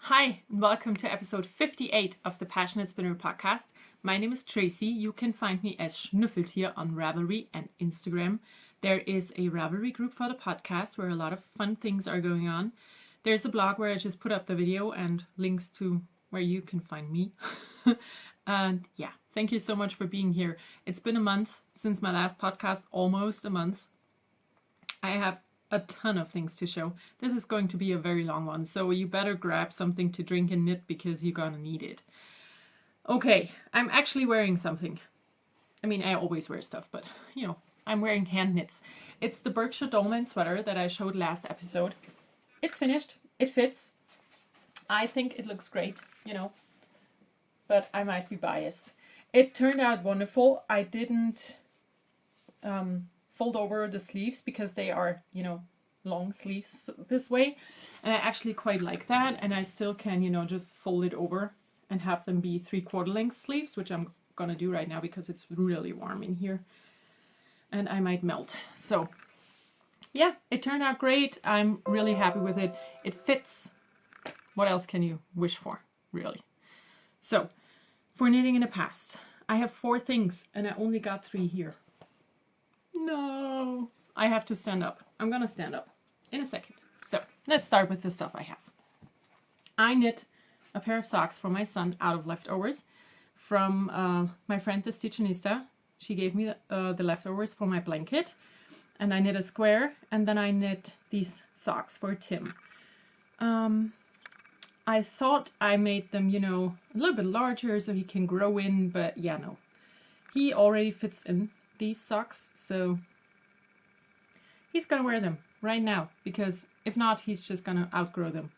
Hi, and welcome to episode 58 of the PassioKnit Spinner podcast. My name is Tracy. You can find me as Schnüffeltier on Ravelry and Instagram. There is a Ravelry group for the podcast where a lot of fun things are going on. There's a blog where I just put up the video and links to where you can find me. And yeah, thank you so much for being here. It's been a month since my last podcast, almost a month. I have a ton of things to show. This is going to be a very long one, so you better grab something to drink and knit because you're gonna need it. Okay, I'm actually wearing something. I mean, I always wear stuff, but you know, I'm wearing hand knits. It's the Berkshire Dolman sweater that I showed last episode. It's finished. It fits. I think it looks great, you know, but I might be biased. It turned out wonderful. I didn't fold over the sleeves because they are, you know, long sleeves this way, and I actually quite like that. And I still can, you know, just fold it over and have them be 3/4 length sleeves, which I'm gonna do right now because it's really warm in here and I might melt. So yeah, it turned out great. I'm really happy with it. It fits. What else can you wish for, really? So for knitting in the past, I have 4 things and I only got 3 here. No, I have to stand up. I'm gonna stand up in a second. So let's start with the stuff I have. I knit a pair of socks for my son out of leftovers from my friend the Stitchionista. She gave me the leftovers for my blanket, and I knit a square, and then I knit these socks for Tim. I thought I made them, you know, a little bit larger so he can grow in, but yeah, no. He already fits in these socks, so he's gonna wear them right now, because if not, he's just gonna outgrow them.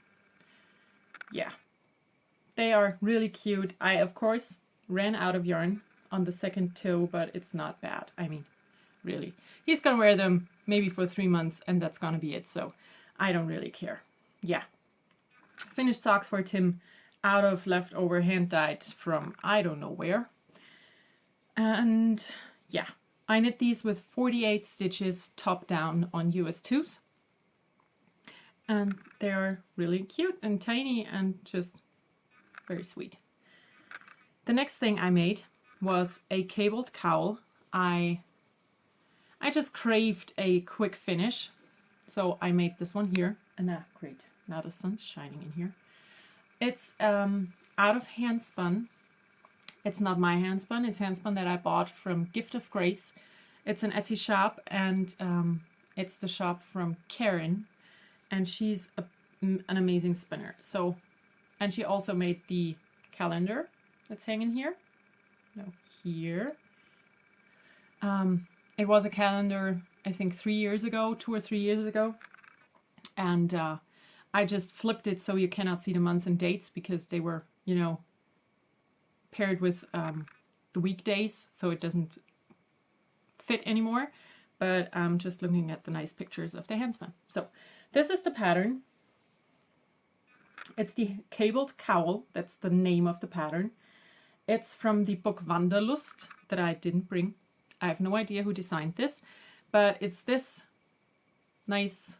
Yeah, they are really cute. I, of course, ran out of yarn on the second toe, but it's not bad. I mean, really. He's gonna wear them maybe for 3 months, and that's gonna be it, so I don't really care. Yeah. Finished socks for Tim out of leftover hand-dyed from I don't know where. And yeah, I knit these with 48 stitches top down on US 2s. And they're really cute and tiny and just very sweet. The next thing I made was a cabled cowl. I just craved a quick finish, so I made this one here. And great, now the sun's shining in here. It's out of hand spun. It's not my hand spun, it's hand spun that I bought from Gift of Grace. It's an Etsy shop, and it's the shop from Karen, and she's an amazing spinner. So, and she also made the calendar that's hanging here. No, here. It was a calendar, I think 2 or 3 years ago, and I just flipped it so you cannot see the months and dates because they were, you know, paired with the weekdays, so it doesn't fit anymore. But I'm just looking at the nice pictures of the handspun. So this is the pattern. It's the cabled cowl. That's the name of the pattern. It's from the book Wanderlust that I didn't bring. I have no idea who designed this, but it's this nice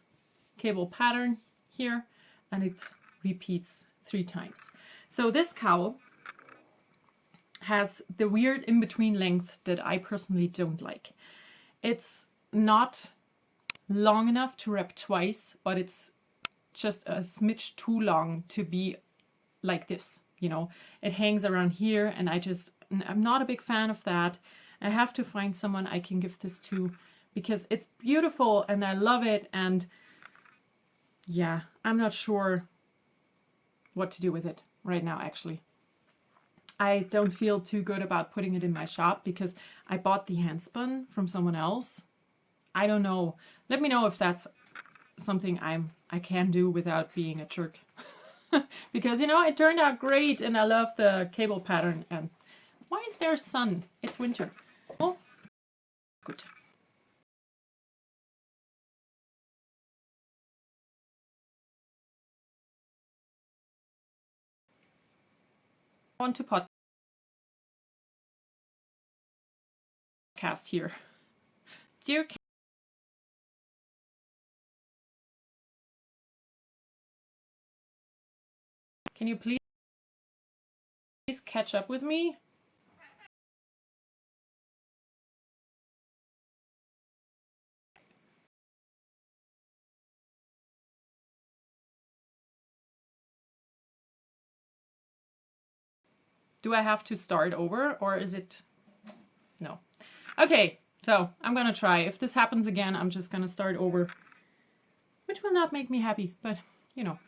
cable pattern here, and it repeats 3 times. So this cowl has the weird in-between length that I personally don't like. It's not long enough to wrap twice, but it's just a smidge too long to be like this, you know. It hangs around here, and I'm not a big fan of that. I have to find someone I can give this to because it's beautiful and I love it, and yeah, I'm not sure what to do with it right now, actually. I don't feel too good about putting it in my shop because I bought the handspun from someone else. I don't know. Let me know if that's something I can do without being a jerk. Because, you know, it turned out great and I love the cable pattern. And why is there sun? It's winter. Oh, good. On to podcast here. Dear Can you please catch up with me? Do I have to start over, or is it... No. Okay, so I'm gonna try. If this happens again, I'm just gonna start over, which will not make me happy, but you know.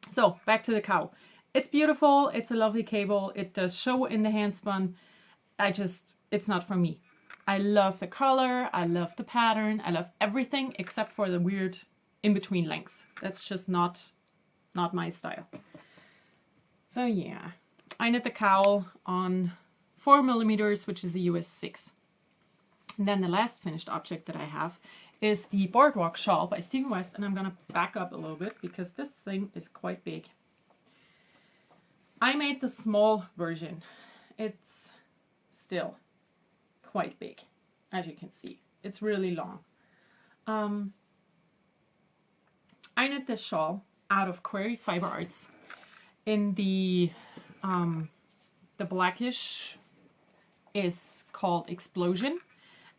So back to the cowl. It's beautiful. It's a lovely cable. It does show in the hand spun. It's not for me. I love the color. I love the pattern. I love everything except for the weird in-between length. That's just not my style. So yeah, I knit the cowl on 4mm, which is a US 6. And then the last finished object that I have is the Boardwalk Shawl by Stephen West, and I'm going to back up a little bit because this thing is quite big. I made the small version. It's still quite big, as you can see. It's really long. I knit this shawl out of Query Fiber Arts in the blackish is called Explosion,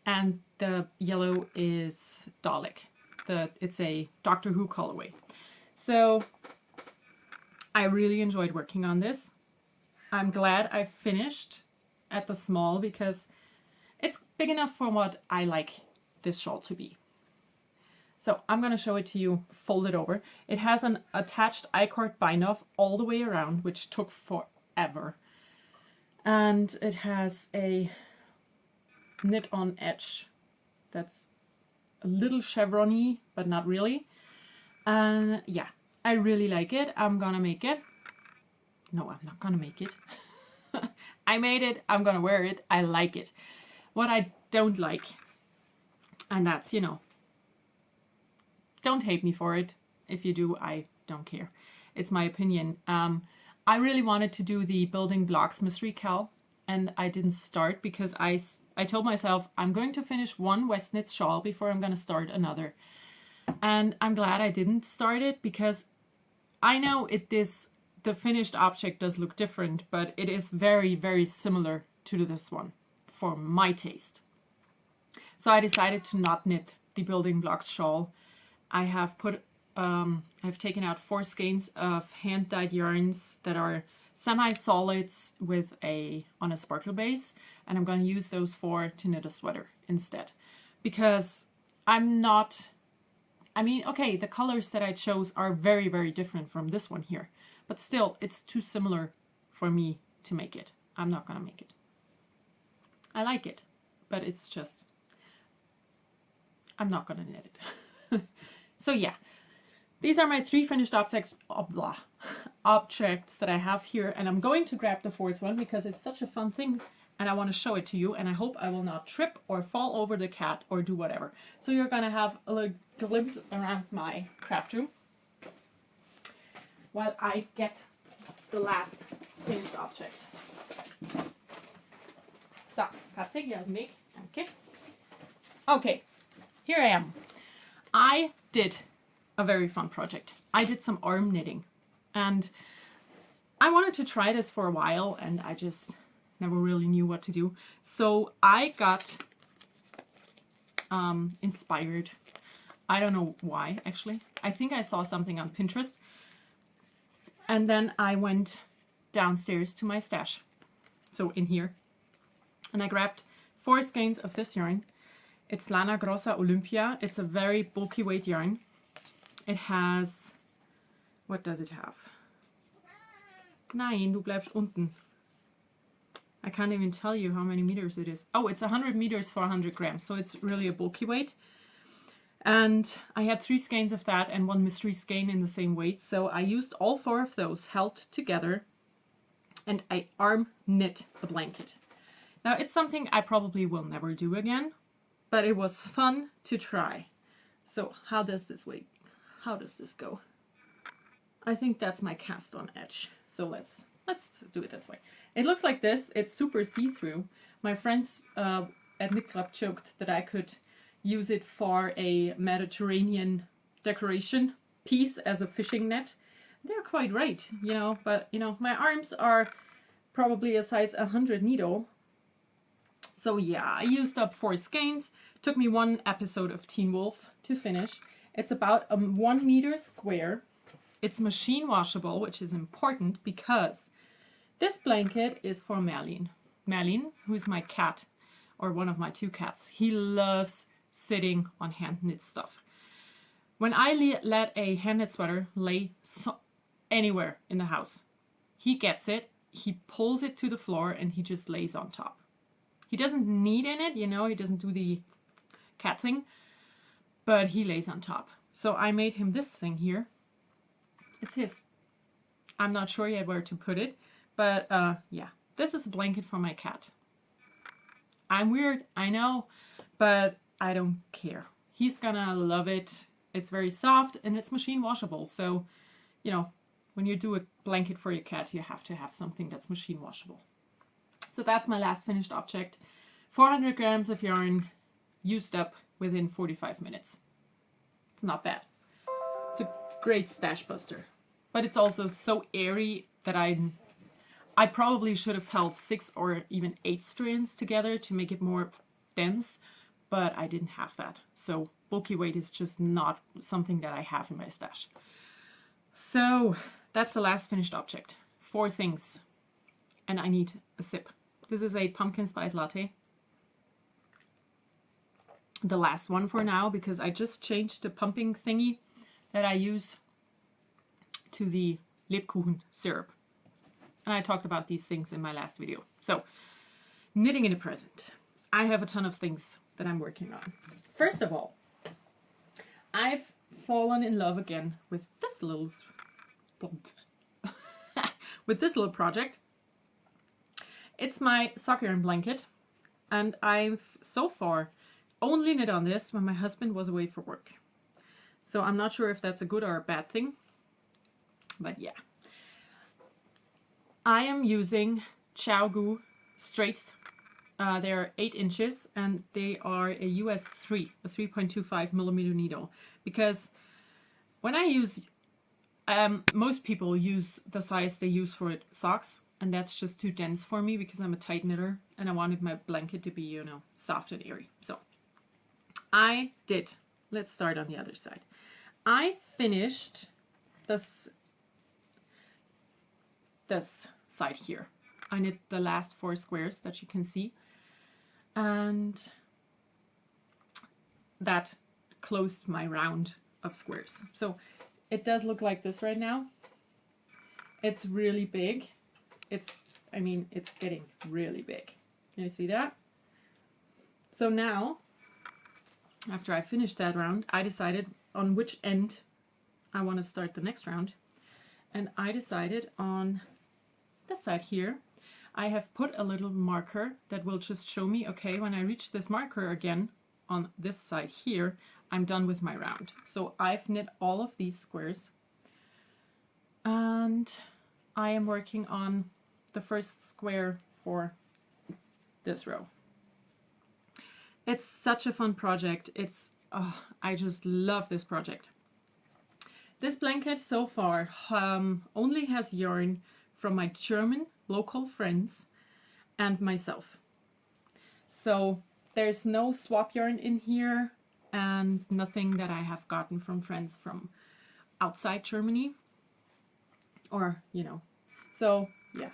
and the yellow is Dalek. It's a Doctor Who colorway. So I really enjoyed working on this. I'm glad I finished at the small because it's big enough for what I like this shawl to be. So I'm going to show it to you folded over. It has an attached I-cord bind off all the way around, which took forever. And it has a knit on edge that's a little chevron-y, but not really. And yeah, I really like it. I'm gonna make it. No, I'm not gonna make it. I made it. I'm gonna wear it. I like it. What I don't like, and that's, you know, don't hate me for it. If you do, I don't care. It's my opinion. I really wanted to do the Building Blocks Mystery Cal, and I didn't start because I told myself I'm going to finish one West Knit shawl before I'm going to start another. And I'm glad I didn't start it because I know the finished object does look different, but it is very, very similar to this one for my taste. So I decided to not knit the Building Blocks shawl. I have I've taken out 4 skeins of hand-dyed yarns that are semi-solids on a sparkle base, and I'm going to use those 4 to knit a sweater instead. Because okay, the colors that I chose are very, very different from this one here, but still, it's too similar for me to make it. I'm not going to make it. I like it, but it's just, I'm not going to knit it. So yeah, these are my 3 finished objects that I have here, and I'm going to grab the 4th one because it's such a fun thing and I want to show it to you, and I hope I will not trip or fall over the cat or do whatever. So you're going to have a little glimpse around my craft room while I get the last finished object. So, Katze, hier ist Meg. Danke. Okay, here I am. I did a very fun project. I did some arm knitting, and I wanted to try this for a while, and I just never really knew what to do. So I got inspired. I don't know why, actually. I think I saw something on Pinterest, and then I went downstairs to my stash, so in here, and I grabbed 4 skeins of this yarn. It's Lana Grossa Olympia. It's a very bulky weight yarn. It has, what does it have? Nein, du bleibst unten. I can't even tell you how many meters it is. Oh, it's 100 meters for 100 grams, so it's really a bulky weight. And I had 3 skeins of that and 1 mystery skein in the same weight, so I used all 4 of those held together, and I arm knit the blanket. Now, it's something I probably will never do again, but it was fun to try. So how does this go? I think that's my cast on edge. So let's do it this way. It looks like this. It's super see-through. My friends at Knit Club joked that I could use it for a Mediterranean decoration piece as a fishing net. They're quite right, you know, but you know, my arms are probably a size 100 needle. So yeah, I used up 4 skeins. Took me 1 episode of Teen Wolf to finish. It's about a 1 meter square. It's machine washable, which is important because this blanket is for Merlin. Merlin, who's my cat, or one of my 2 cats. He loves sitting on hand knit stuff. When I let a hand knit sweater lay anywhere in the house, he gets it, he pulls it to the floor, and he just lays on top. He doesn't knead in it, you know, he doesn't do the cat thing, but he lays on top. So I made him this thing here. It's his. I'm not sure yet where to put it, but yeah, this is a blanket for my cat. I'm weird, I know, but I don't care. He's gonna love it. It's very soft and it's machine washable. So, you know, when you do a blanket for your cat, you have to have something that's machine washable. So that's my last finished object. 400 grams of yarn used up within 45 minutes. It's not bad. It's a great stash buster. But it's also so airy that I probably should have held 6 or even 8 strands together to make it more dense, but I didn't have that. So bulky weight is just not something that I have in my stash. So that's the last finished object. 4 things. And I need a sip. This is a pumpkin spice latte. The last one for now, because I just changed the pumping thingy that I use to the Lebkuchen syrup. And I talked about these things in my last video. So, knitting in the present. I have a ton of things that I'm working on. First of all, I've fallen in love again with this little project. It's my sock yarn blanket, and I've so far only knit on this when my husband was away for work. So I'm not sure if that's a good or a bad thing, but yeah. I am using ChiaoGoo straights. They're 8 inches and they are a US 3, a 3.25 millimeter needle. Because when I use, most people use the size they use for socks, and that's just too dense for me because I'm a tight knitter and I wanted my blanket to be, you know, soft and airy. So I did. Let's start on the other side. I finished this side here. I knit the last 4 squares that you can see, and that closed my round of squares. So it does look like this right now. It's really big. I mean, it's getting really big. Can you see that? So now, after I finished that round, I decided on which end I want to start the next round. And I decided on this side here. I have put a little marker that will just show me, okay, when I reach this marker again on this side here, I'm done with my round. So I've knit all of these squares, and I am working on the first square for this row. It's such a fun project. I just love this project. This blanket so far only has yarn from my German local friends and myself. So there's no swap yarn in here and nothing that I have gotten from friends from outside Germany, or, you know. So yeah,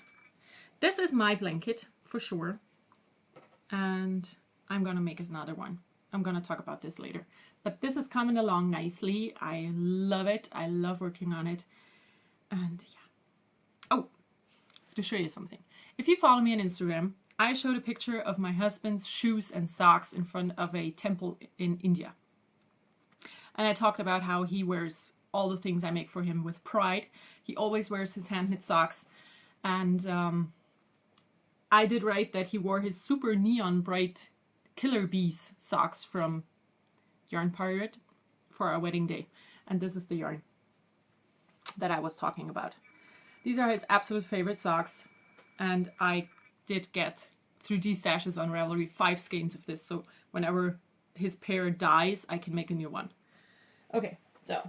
this is my blanket for sure, and I'm gonna make another one. I'm gonna talk about this later, but this is coming along nicely. I love it. I love working on it. And yeah. Oh, I have to show you something. If you follow me on Instagram, I showed a picture of my husband's shoes and socks in front of a temple in India. And I talked about how he wears all the things I make for him with pride. He always wears his hand knit socks. And I did write that he wore his super neon bright Killer Bees socks from Yarn Pirate for our wedding day. And this is the yarn that I was talking about. These are his absolute favorite socks. And I did get, through these stashes on Ravelry, 5 skeins of this. So whenever his pair dies, I can make a new one. Okay, so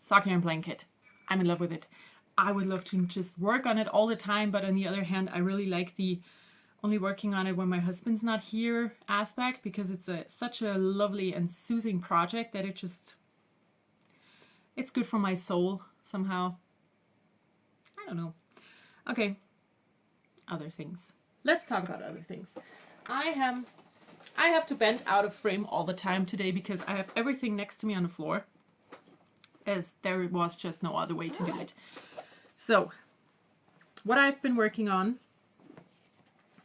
sock yarn blanket. I'm in love with it. I would love to just work on it all the time, but on the other hand, I really like the only working on it when my husband's not here aspect, because it's such a lovely and soothing project that it's good for my soul somehow. I don't know. Okay, other things. Let's talk about other things. I have to bend out of frame all the time today because I have everything next to me on the floor, as there was just no other way to do it. So, what I've been working on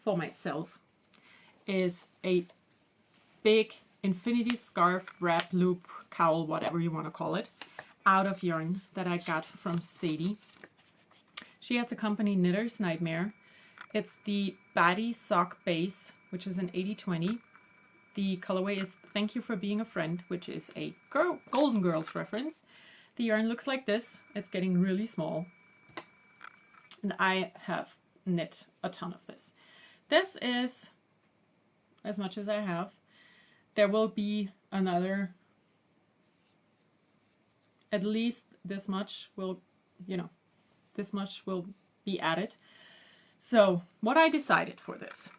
for myself is a big infinity scarf, wrap, loop, cowl, whatever you want to call it, out of yarn that I got from Sadie. She has the company Knitter's Nightmare. It's the Baddie Sock Base, which is an 80/20. The colorway is Thank You for Being a Friend, which is a Golden Girls reference. The yarn looks like this. It's getting really small. And I have knit a ton of this. This is as much as I have. There will be another, at least this much will, this much will be added. So what I decided for this,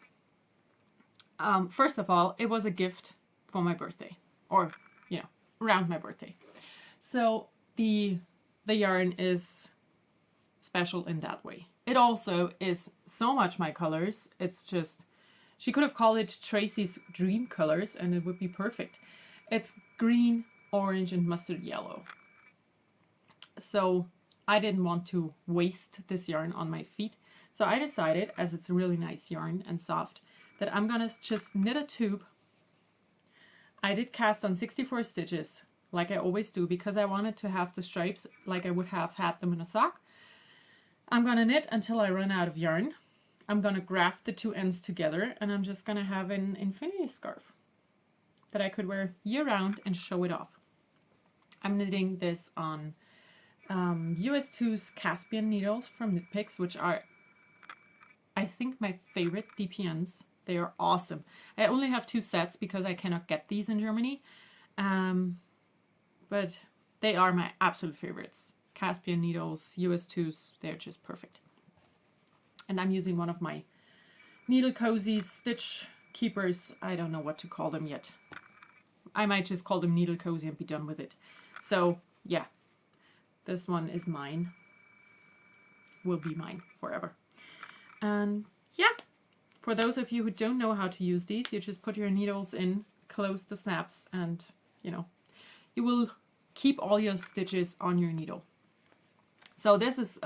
first of all, it was a gift for my birthday, or, around my birthday. So the yarn is special in that way. It also is so much my colors. It's just, she could have called it Tracy's Dream Colors and it would be perfect. It's green, orange, and mustard yellow. So I didn't want to waste this yarn on my feet. So I decided, as it's a really nice yarn and soft, that I'm gonna just knit a tube. I did cast on 64 stitches, like I always do, because I wanted to have the stripes like I would have had them in a sock. I'm gonna knit until I run out of yarn. I'm gonna graft the two ends together, and I'm just gonna have an infinity scarf that I could wear year round and show it off. I'm knitting this on US2's Caspian needles from Knit Picks, which are, I think, my favorite DPNs. They are awesome. I only have 2 sets because I cannot get these in Germany, but they are my absolute favorites. Caspian needles, US2s, they're just perfect. And I'm using one of my Needle Cozy stitch keepers. I don't know what to call them yet. I might just call them Needle Cozy and be done with it. So yeah, this one is mine. Will be mine forever. And yeah, for those of you who don't know how to use these, you just put your needles in, close the snaps, and you will keep all your stitches on your needle. So this is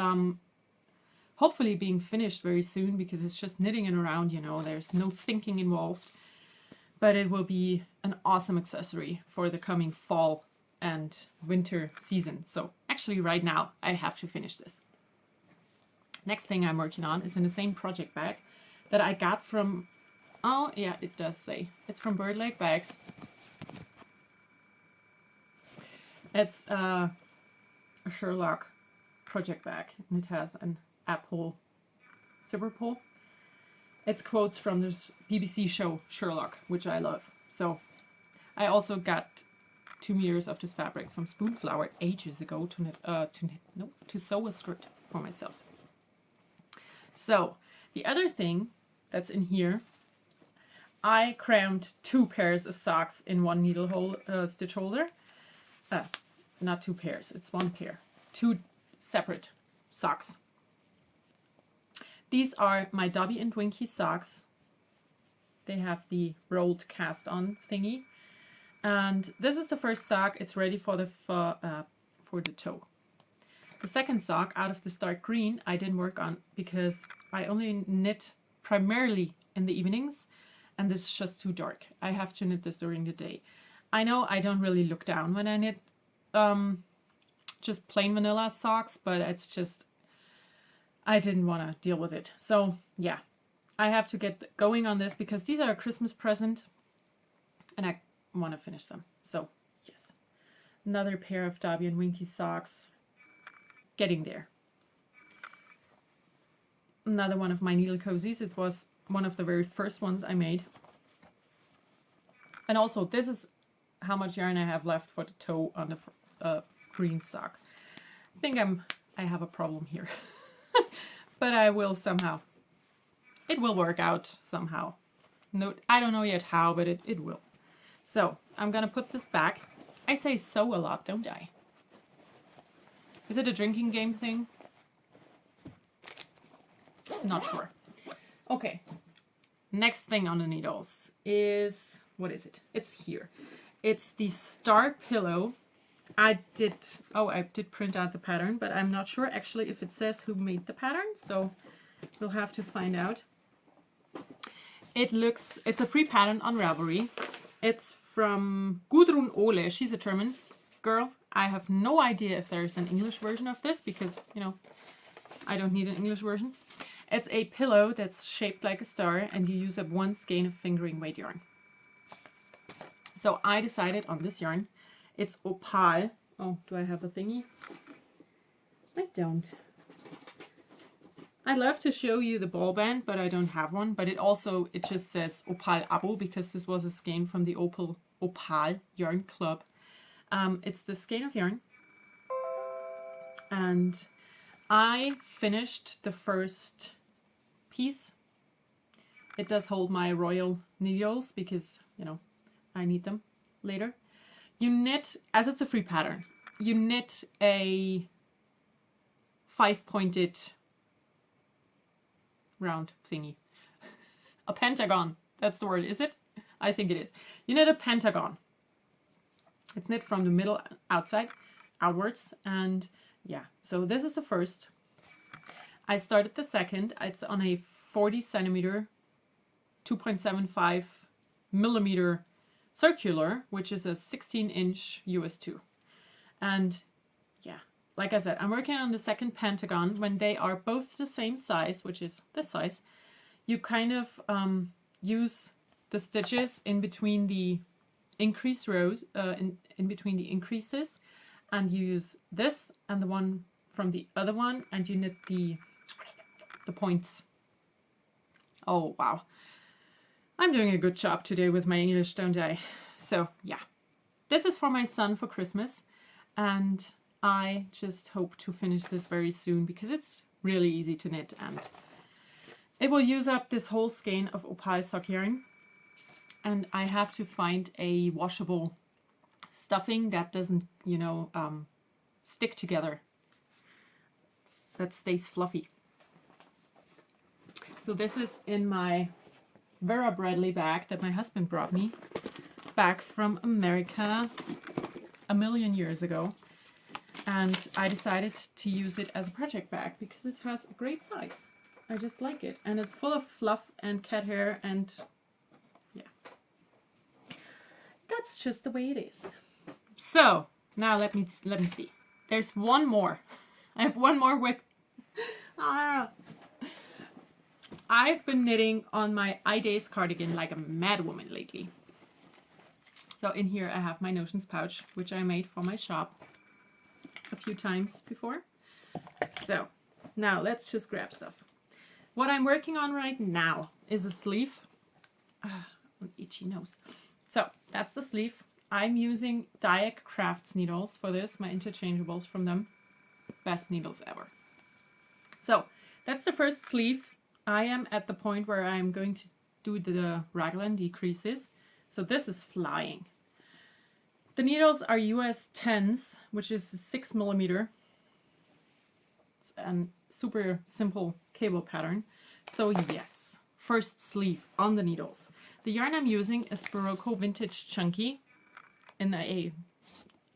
hopefully being finished very soon because it's just knitting it around, there's no thinking involved. But it will be an awesome accessory for the coming fall and winter season. So actually right now I have to finish this. Next thing I'm working on is in the same project bag that I got from, oh yeah, it does say, it's from Bird Leg Bags. It's a Sherlock project bag, and it has an apple zipper pull. It's quotes from this BBC show Sherlock, which I love. So I also got 2 meters of this fabric from Spoonflower ages ago to sew a skirt for myself. So the other thing that's in here, I crammed 2 pairs of socks in one needle hole stitch holder. Not 2 pairs, it's 1 pair. 2 separate socks. These are my Dobby and Winky socks. They have the rolled cast on thingy. And this is the first sock. It's ready for the toe. The second sock, out of this dark green, I didn't work on because I only knit primarily in the evenings, and this is just too dark. I have to knit this during the day. I know I don't really look down when I knit just plain vanilla socks, but it's just, I didn't want to deal with it. So yeah, I have to get going on this because these are a Christmas present and I want to finish them. So yes, another pair of Dobby and Winky socks, getting there. Another one of my Needle Cozies. It was one of the very first ones I made. And also this is how much yarn I have left for the toe on the green sock. think I have a problem here. But I will somehow. It will work out somehow. No, I don't know yet how, but it will. So I'm gonna put this back. I say so a lot, don't I? Is it a drinking game thing? Not sure. Okay. Next thing on the needles is, what is it? It's here. It's the star pillow. I did print out the pattern, but I'm not sure actually if it says who made the pattern, so we'll have to find out. It's a free pattern on Ravelry. It's from Gudrun Ole. She's a German girl. I have no idea if there's an English version of this because, you know, I don't need an English version. It's a pillow that's shaped like a star and you use up 1 skein of fingering weight yarn. So I decided on this yarn. It's Opal. Oh, do I have a thingy? I don't. I'd love to show you the ball band, but I don't have one. But it just says Opal Abo because this was a skein from the Opal Yarn Club. It's the skein of yarn. And I finished the first piece. It does hold my royal needles because, you know, I need them later. You knit, as it's a free pattern, you knit a 5-pointed round thingy. A pentagon, that's the word, is it? I think it is. You knit a pentagon. It's knit from the middle outside, outwards, and yeah, so this is the first. I started the second. It's on a 40 centimeter, 2.75 millimeter circular, which is a 16-inch US 2. And yeah, like I said, I'm working on the second pentagon. When they are both the same size, which is this size, you kind of use the stitches in between the increase rows, in between the increases, and you use this and the one from the other one, and you knit the points. Oh wow, I'm doing a good job today with my English, don't I? So yeah, this is for my son for Christmas, and I just hope to finish this very soon because it's really easy to knit and it will use up this whole skein of Opal sock yarn. And I have to find a washable stuffing that doesn't, you know, stick together, that stays fluffy. So this is in my Vera Bradley bag that my husband brought me back from America a million years ago. And I decided to use it as a project bag because it has a great size. I just like it. And it's full of fluff and cat hair and yeah. That's just the way it is. So now let me see. There's one more. I have one more whip. I've been knitting on my iDays cardigan like a mad woman lately. So in here I have my notions pouch, which I made for my shop a few times before. So now let's just grab stuff. What I'm working on right now is a sleeve. An itchy nose. So that's the sleeve. I'm using Diag Crafts needles for this, my interchangeables from them. Best needles ever. So that's the first sleeve. I am at the point where I'm going to do the raglan decreases. So this is flying. The needles are US 10s, which is 6 millimeter. It's a super simple cable pattern. So yes, first sleeve on the needles. The yarn I'm using is Barocco Vintage Chunky in I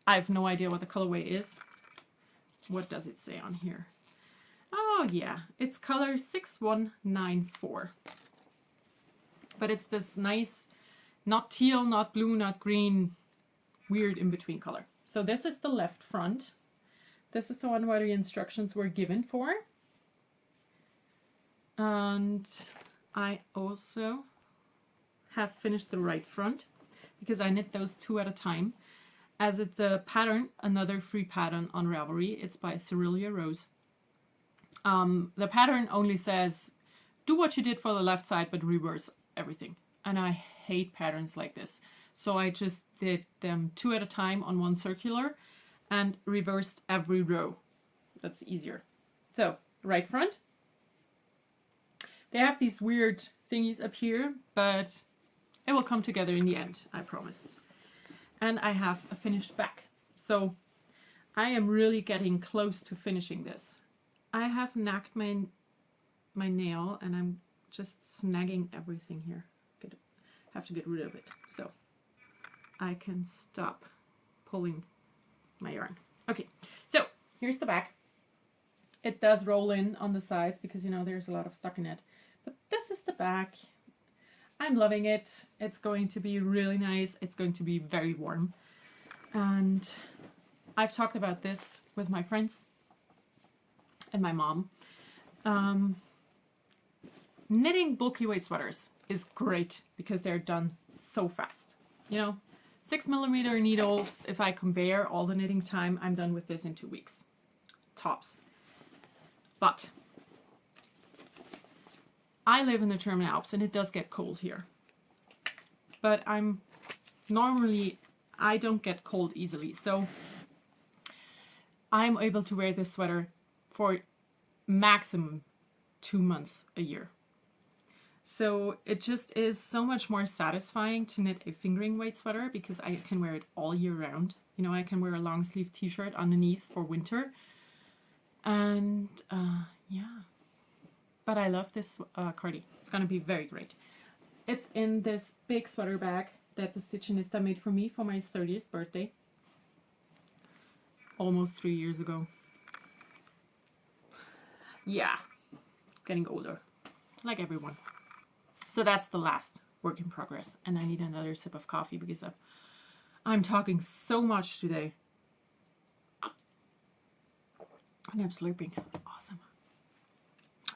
have no idea what the colorway is. What does it say on here? Oh yeah, it's color 6194. But it's this nice, not teal, not blue, not green, weird in-between color. So this is the left front. This is the one where the instructions were given for. And I also have finished the right front because I knit those two at a time. As it's a pattern, another free pattern on Ravelry. It's by Cyrilia Rose. The pattern only says, do what you did for the left side, but reverse everything. And I hate patterns like this. So I just did them two at a time on one circular and reversed every row. That's easier. So, right front. They have these weird thingies up here, but it will come together in the end, I promise. And I have a finished back. So I am really getting close to finishing this. I have knacked my nail and I'm just snagging everything here. Have to get rid of it so I can stop pulling my yarn. Okay, so here's the back. It does roll in on the sides because, you know, there's a lot of stockinette. But this is the back. I'm loving it. It's going to be really nice. It's going to be very warm. And I've talked about this with my friends and my mom. Knitting bulky weight sweaters is great because they're done so fast. You know, 6mm needles, if I compare all the knitting time, I'm done with this in 2 weeks. Tops. But I live in the German Alps and it does get cold here. But I don't get cold easily. So I'm able to wear this sweater for maximum 2 months a year. So it just is so much more satisfying to knit a fingering weight sweater because I can wear it all year round. You know, I can wear a long sleeve t-shirt underneath for winter. And yeah, but I love this cardi. It's gonna be very great. It's in this big sweater bag that the Stitchionista made for me for my 30th birthday. Almost 3 years ago. Yeah, getting older, like everyone. So that's the last work in progress. And I need another sip of coffee because I'm talking so much today. And I'm slurping. Awesome.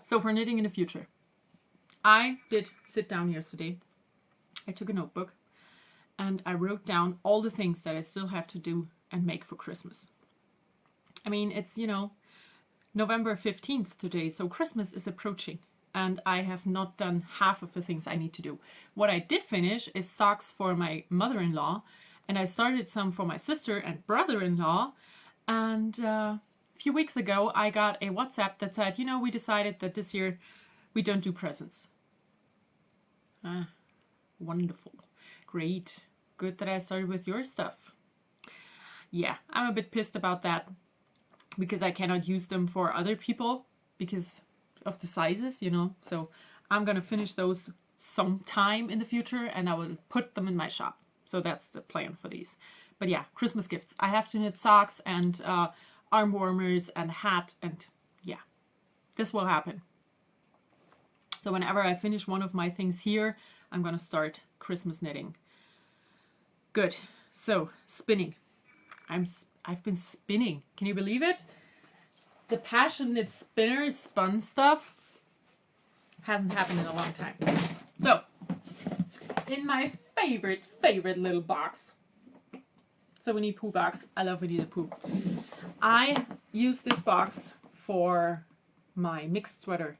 So for knitting in the future, I did sit down yesterday. I took a notebook and I wrote down all the things that I still have to do and make for Christmas. I mean, it's, you know, November 15th today, so Christmas is approaching. And I have not done half of the things I need to do. What I did finish is socks for my mother-in-law, and I started some for my sister and brother-in-law. And a few weeks ago, I got a WhatsApp that said, you know, we decided that this year we don't do presents. Wonderful. Great. Good that I started with your stuff. Yeah, I'm a bit pissed about that because I cannot use them for other people because of the sizes, you know. So I'm gonna finish those sometime in the future and I will put them in my shop. So that's the plan for these. But yeah, Christmas gifts. I have to knit socks and arm warmers and hat, and yeah, this will happen. So whenever I finish one of my things here, I'm gonna start Christmas knitting. Good. So spinning. I've been spinning. Can you believe it? The PassioKnit spinner spun stuff hasn't happened in a long time. So, in my favorite little box, so Winnie Pooh box, I love Winnie the Pooh. I use this box for my mixed sweater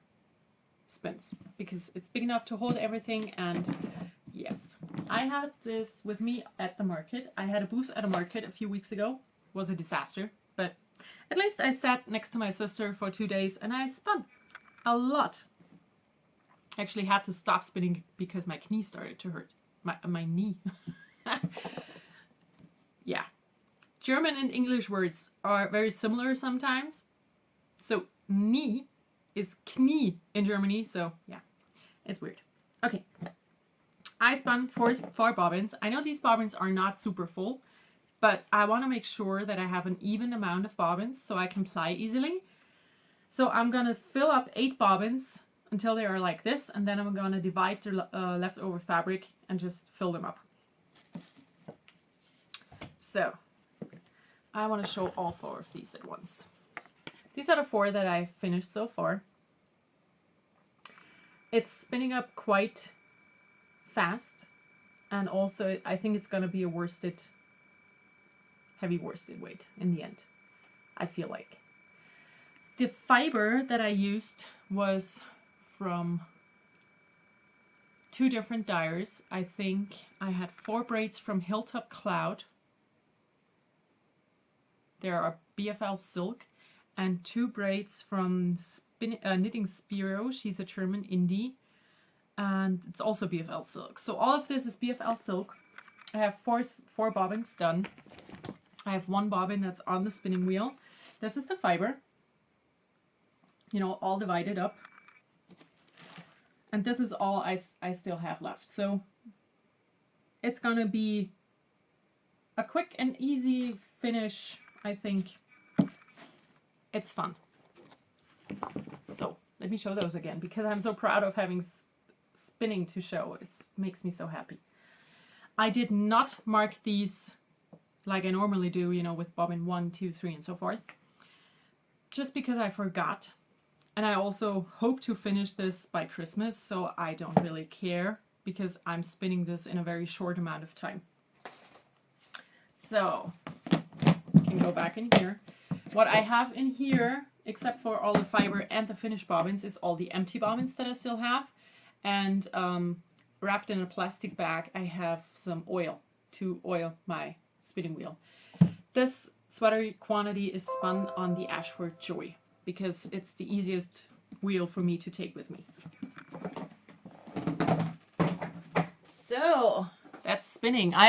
spins because it's big enough to hold everything. And yes, I had this with me at the market. I had a booth at a market a few weeks ago. It was a disaster, but at least I sat next to my sister for 2 days and I spun a lot. I actually had to stop spinning because my knee started to hurt. My knee. Yeah. German and English words are very similar sometimes. So knee is Knie in Germany. So yeah, it's weird. Okay. I spun four bobbins. I know these bobbins are not super full, but I want to make sure that I have an even amount of bobbins so I can ply easily. So I'm going to fill up 8 bobbins until they are like this, and then I'm going to divide the leftover fabric and just fill them up. So I want to show all 4 of these at once. These are the 4 that I've finished so far. It's spinning up quite fast, and also I think it's going to be a heavy worsted weight in the end, I feel like. The fiber that I used was from 2 different dyers. I think I had 4 braids from Hilltop Cloud. There are BFL Silk and 2 braids from Knitting Spiro. She's a German indie, and it's also BFL silk. So all of this is BFL silk. I have four bobbins done. I have 1 bobbin that's on the spinning wheel. This is the fiber, you know, all divided up. And this is all I still have left. So it's gonna be a quick and easy finish, I think. It's fun. So let me show those again, because I'm so proud of having spinning to show. It makes me so happy. I did not mark these like I normally do, you know, with bobbin 1, 2, 3, and so forth, just because I forgot. And I also hope to finish this by Christmas, so I don't really care, because I'm spinning this in a very short amount of time. So, I can go back in here. What I have in here, except for all the fiber and the finished bobbins, is all the empty bobbins that I still have. And wrapped in a plastic bag, I have some oil to oil my spinning wheel. This sweater quantity is spun on the Ashford Joy, because it's the easiest wheel for me to take with me. So that's spinning. I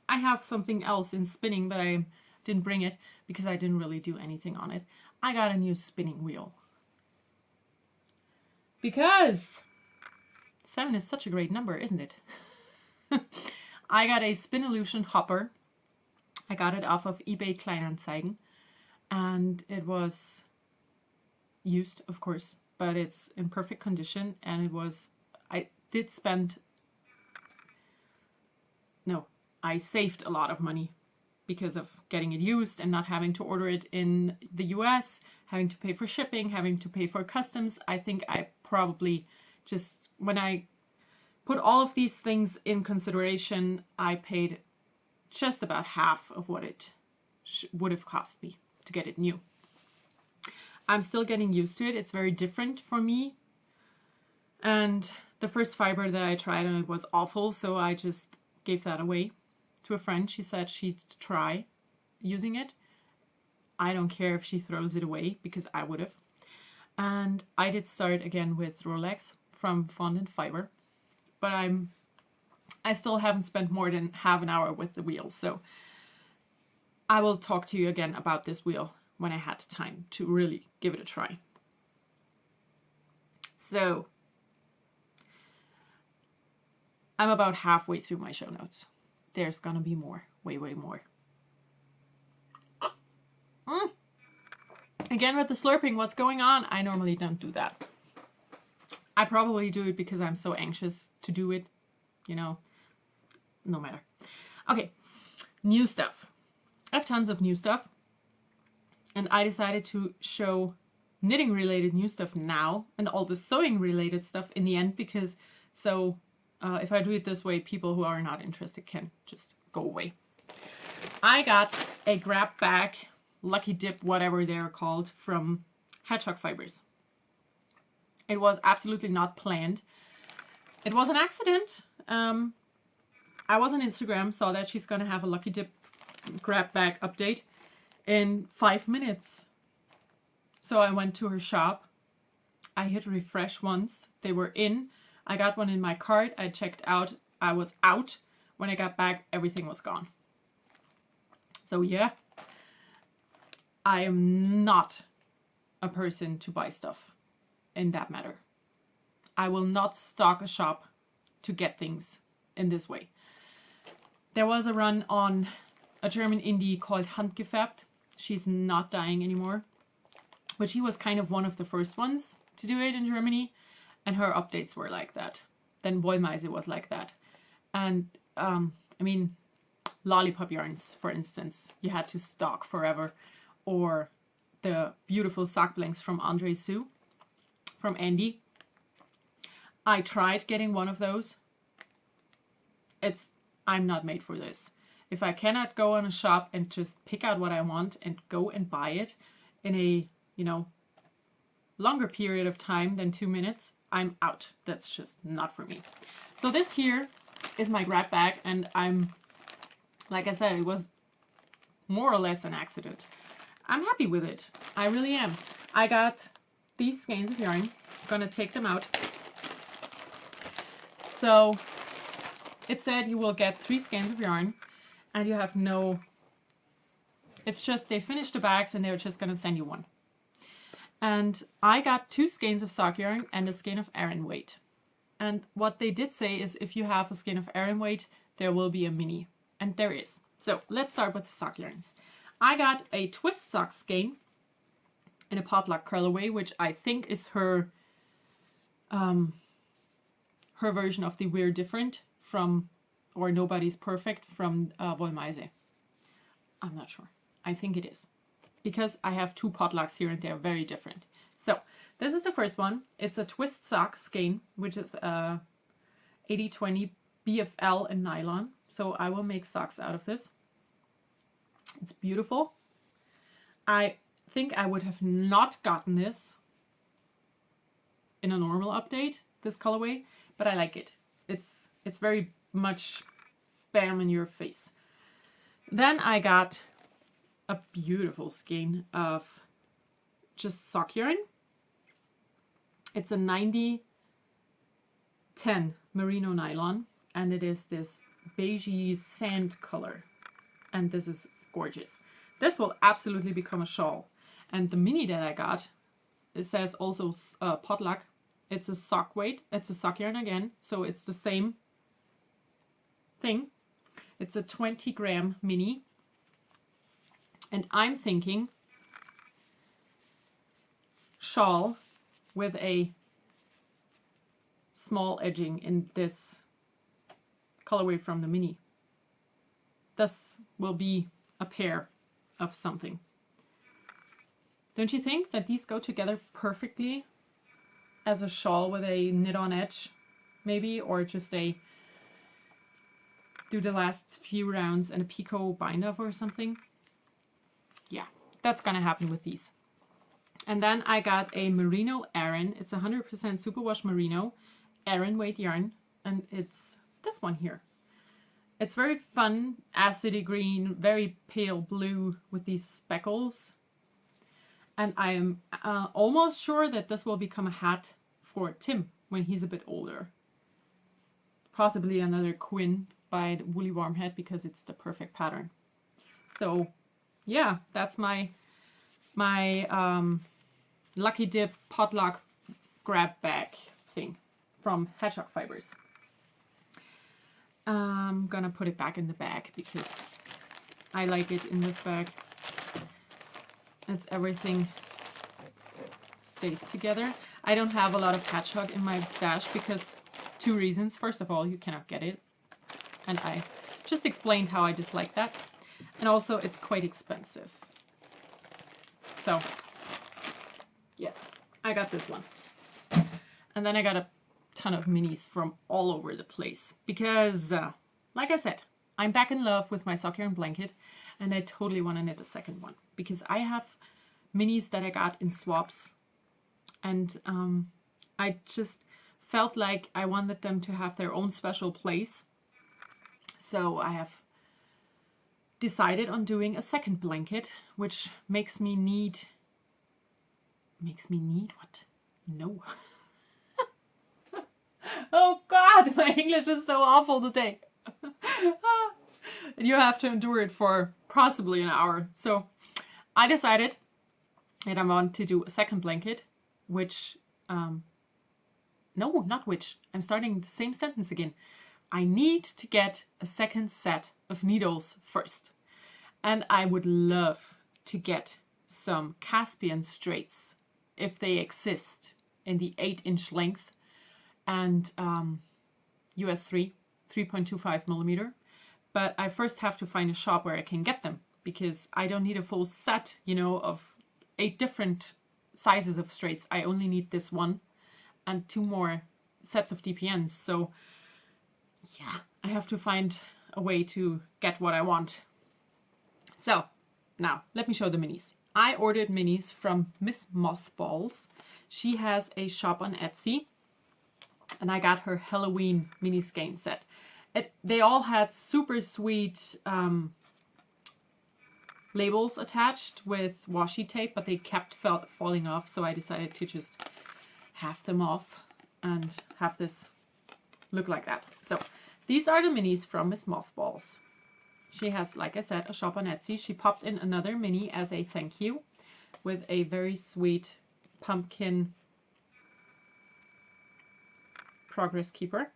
have something else in spinning, but I didn't bring it because I didn't really do anything on it. I got a new spinning wheel, because 7 is such a great number, isn't it? I got a Spinolution hopper. I got it off of eBay Kleinanzeigen, and it was used, of course, but it's in perfect condition. And it was, I saved a lot of money because of getting it used and not having to order it in the US, having to pay for shipping, having to pay for customs. I think I probably just, when I put all of these things in consideration, I paid just about half of what it would have cost me to get it new. I'm still getting used to it. It's very different for me. And the first fiber that I tried on it was awful, so I just gave that away to a friend. She said she'd try using it. I don't care if she throws it away, because I would have. And I did start again with Rolex from Fondant Fiber, but I still haven't spent more than half an hour with the wheel, so I will talk to you again about this wheel when I had time to really give it a try. So I'm about halfway through my show notes. There's gonna be more, way more. Again with the slurping, what's going on? I normally don't do that. I probably do it because I'm so anxious to do it, you know, no matter. Okay, new stuff. I have tons of new stuff, and I decided to show knitting related new stuff now and all the sewing related stuff in the end, because if I do it this way, people who are not interested can just go away. I got a grab bag, Lucky Dip, whatever they're called, from Hedgehog Fibers. It was absolutely not planned. It was an accident. I was on Instagram, saw that she's gonna have a Lucky Dip grab bag update in 5 minutes. So I went to her shop. I hit refresh once. They were in. I got one in my cart. I checked out. I was out. When I got back, everything was gone. So yeah, I am not a person to buy stuff in that matter. I will not stalk a shop to get things in this way. There was a run on a German indie called Handgefärbt. She's not dying anymore, but she was kind of one of the first ones to do it in Germany, and her updates were like that. Then Wollmeise was like that. And I mean, lollipop yarns, for instance, you had to stalk forever. Or the beautiful sock blanks from Andre Sue, from Andy. I tried getting one of those. I'm not made for this. If I cannot go on a shop and just pick out what I want and go and buy it in a, longer period of time than 2 minutes, I'm out. That's just not for me. So this here is my grab bag, and like I said, it was more or less an accident. I'm happy with it. I really am. I got these skeins of yarn. I'm gonna take them out. So it said you will get 3 skeins of yarn and you have no, it's just they finished the bags and they're just gonna send you one. And I got 2 skeins of sock yarn and a skein of Aran weight. And what they did say is if you have a skein of Aran weight, there will be a mini. And there is. So let's start with the sock yarns. I got a twist sock skein in a potluck colorway, which I think is her version of the We're Different from, or Nobody's Perfect from Wollmeise. I'm not sure. I think it is. Because I have 2 potlucks here and they're very different. So this is the first one. It's a twist sock skein, which is 80/20 BFL and nylon. So I will make socks out of this. It's beautiful. I think I would have not gotten this in a normal update, this colorway, but I like it. It's very much bam in your face. Then I got a beautiful skein of just sock yarn. It's a 90/10 merino nylon, and it is this beigey sand color, and this is gorgeous. This will absolutely become a shawl. And the mini that I got, it says also potluck. It's a sock weight. It's a sock yarn again, so it's the same thing. It's a 20-gram mini. And I'm thinking shawl with a small edging in this colorway from the mini. This will be a pair of something. Don't you think that these go together perfectly as a shawl with a knit-on edge, maybe, or just a do the last few rounds and a picot bind-off or something? Yeah, that's gonna happen with these. And then I got a merino Aran. It's 100% superwash merino Aran weight yarn, and it's this one here. It's very fun, acidy green, very pale blue with these speckles. And I am almost sure that this will become a hat for Tim when he's a bit older. Possibly another Quinn by the Woolly Warm Hat because it's the perfect pattern. So yeah, that's my Lucky Dip potluck grab bag thing from Hedgehog Fibers. I'm gonna put it back in the bag because I like it in this bag. It's everything stays together. I don't have a lot of Hedgehog in my stash because 2 reasons. First of all, you cannot get it. And I just explained how I dislike that. And also it's quite expensive. So yes, I got this one. And then I got a ton of minis from all over the place because like I said, I'm back in love with my sock yarn blanket and I totally want to knit a second one because I have minis that I got in swaps and I just felt like I wanted them to have their own special place. So I have decided on doing a second blanket, which makes me need what? No. Oh God, my English is so awful today. And you have to endure it for possibly an hour. So I decided that I want to do a second blanket, which, no, not which, I'm starting the same sentence again. I need to get a second set of needles first. And I would love to get some Caspian straights, if they exist, in the 8-inch length and US 3.25 millimeter. But I first have to find a shop where I can get them because I don't need a full set, you know, of 8 different sizes of straights. I only need this one and 2 more sets of DPNs. So yeah, I have to find a way to get what I want. So now let me show the minis. I ordered minis from Miss Mothballs. She has a shop on Etsy and I got her Halloween mini skein set. They all had super sweet labels attached with washi tape, but they kept falling off, so I decided to just half them off and have this look like that. So these are the minis from Miss Mothballs. She has, like I said, a shop on Etsy. She popped in another mini as a thank you with a very sweet pumpkin progress keeper.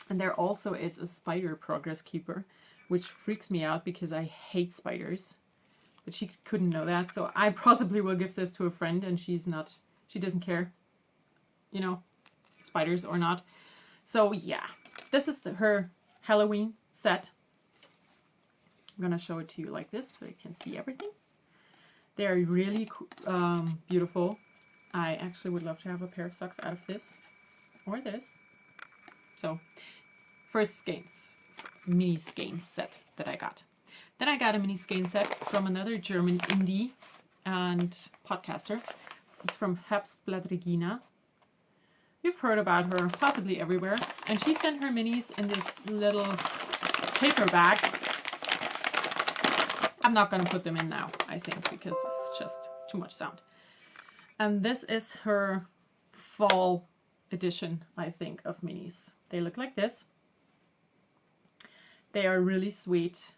And there also is a spider progress keeper, which freaks me out because I hate spiders. But she couldn't know that, so I possibly will give this to a friend, and she doesn't care, you know, spiders or not. So yeah, this is her Halloween set. I'm gonna show it to you like this so you can see everything. They're really beautiful. I actually would love to have a pair of socks out of this or this. So first skeins, mini skeins set that I got. Then I got a mini skein set from another German indie and podcaster. It's from Herbstblatt Regina. You've heard about her possibly everywhere. And she sent her minis in this little paper bag. I'm not going to put them in now, I think, because it's just too much sound. And this is her fall edition, I think, of minis. They look like this. They are really sweet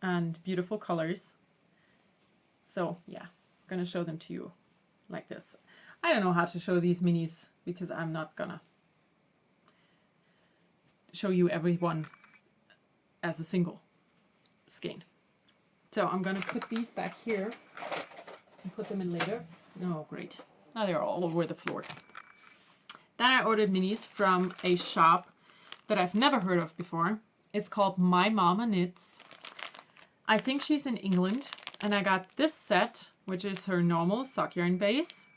and beautiful colors. So yeah, I'm gonna show them to you like this. I don't know how to show these minis because I'm not gonna show you every one as a single skein. So I'm gonna put these back here and put them in later. Oh great, now they're all over the floor. Then I ordered minis from a shop that I've never heard of before. It's called My Mama Knits. I think she's in England, and I got this set, which is her normal sock yarn base.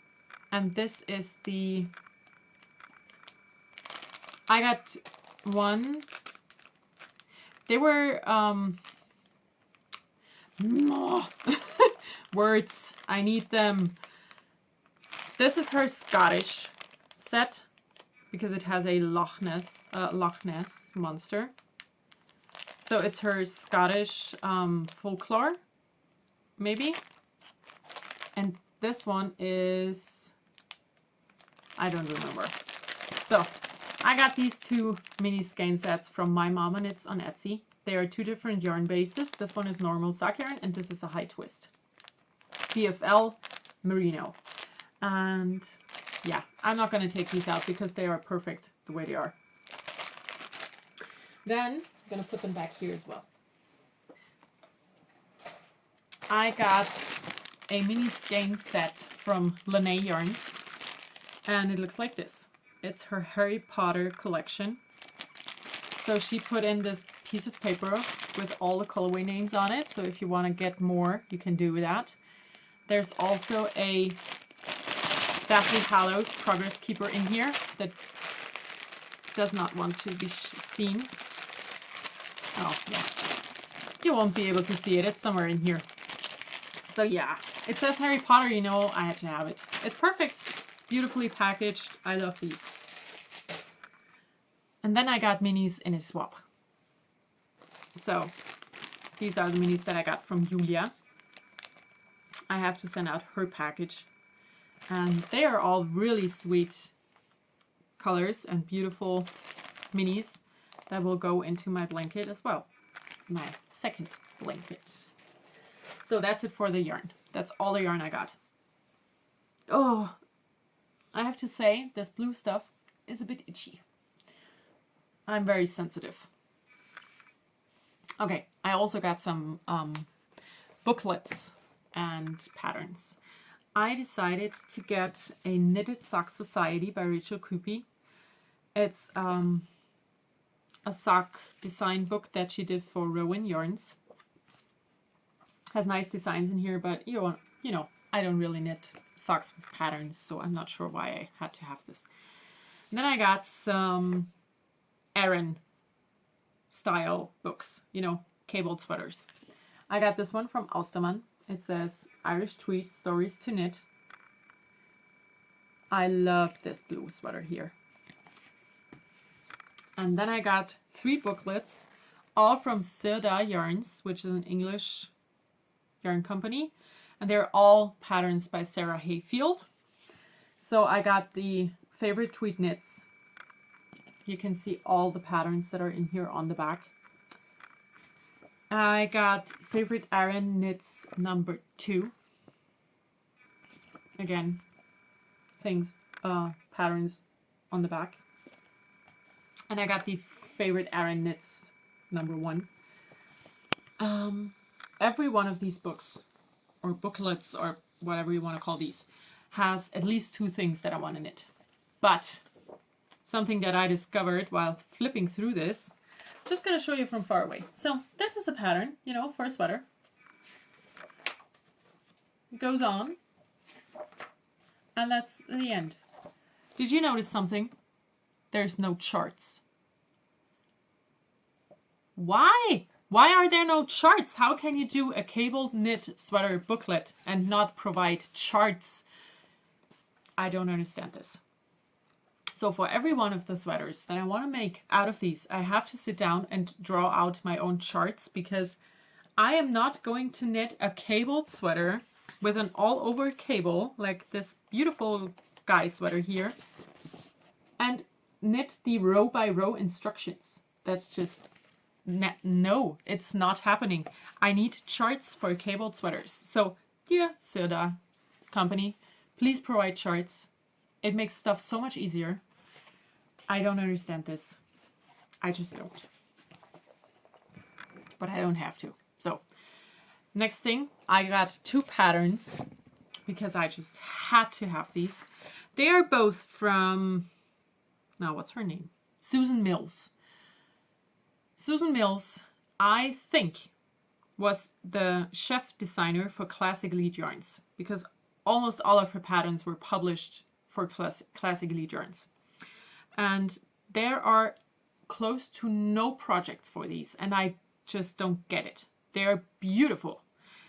And this is the... I got one... They were... words. I need them. This is her Scottish set, because it has a Loch Ness monster. So it's her Scottish folklore, maybe. And this one is, I don't remember. So I got these two mini skein sets from My Mama Knits on Etsy. They are two different yarn bases. This one is normal sock yarn and this is a high twist. BFL Merino. And yeah, I'm not going to take these out because they are perfect the way they are. Then I'm going to put them back here as well. I got a mini skein set from Lene Yarns, and it looks like this. It's her Harry Potter collection. So she put in this piece of paper with all the colorway names on it. So if you want to get more, you can do that. There's also a Deathly Hallows Progress Keeper in here that does not want to be seen. Oh, yeah. You won't be able to see it. It's somewhere in here. So yeah, it says Harry Potter, you know, I had to have it. It's perfect. It's beautifully packaged. I love these. And then I got minis in a swap. So these are the minis that I got from Julia. I have to send out her package. And they are all really sweet colors and beautiful minis that will go into my blanket as well. My second blanket. So that's it for the yarn. That's all the yarn I got. Oh, I have to say this blue stuff is a bit itchy. I'm very sensitive. Okay, I also got some booklets and patterns. I decided to get a Knitted Sock Society by Rachel Coopy. It's a sock design book that she did for Rowan Yarns. Has nice designs in here, but you know, I don't really knit socks with patterns, so I'm not sure why I had to have this. And then I got some Aran style books, you know, cabled sweaters. I got this one from Austermann. It says Irish Tweed Stories to Knit. I love this blue sweater here. And then I got 3 booklets all from Seda Yarns, which is an English yarn company. And they're all patterns by Sarah Hayfield. So I got the favorite tweed knits. You can see all the patterns that are in here on the back. I got favorite Aran knits number 2. Again, patterns on the back. And I got the favorite Aran knits number 1. Every one of these books, or booklets, or whatever you want to call these, has at least 2 things that I want to knit. But something that I discovered while flipping through this, just going to show you from far away. So this is a pattern, you know, for a sweater. It goes on, and that's the end. Did you notice something? There's no charts. Why? Why are there no charts? How can you do a cable knit sweater booklet and not provide charts? I don't understand this. So for every one of the sweaters that I want to make out of these, I have to sit down and draw out my own charts, because I am not going to knit a cabled sweater with an all over cable like this beautiful guy sweater here and knit the row by row instructions. That's just, no, it's not happening. I need charts for cabled sweaters. So dear Seda company, please provide charts. It makes stuff so much easier. I don't understand this. I just don't. But I don't have to. So, next thing, I got 2 patterns because I just had to have these. They are both from, now what's her name? Susan Mills. Susan Mills, I think, was the chef designer for Classic Elite Yarns, because almost all of her patterns were published for Classic Elite Yarns. And there are close to no projects for these, and I just don't get it. They're beautiful.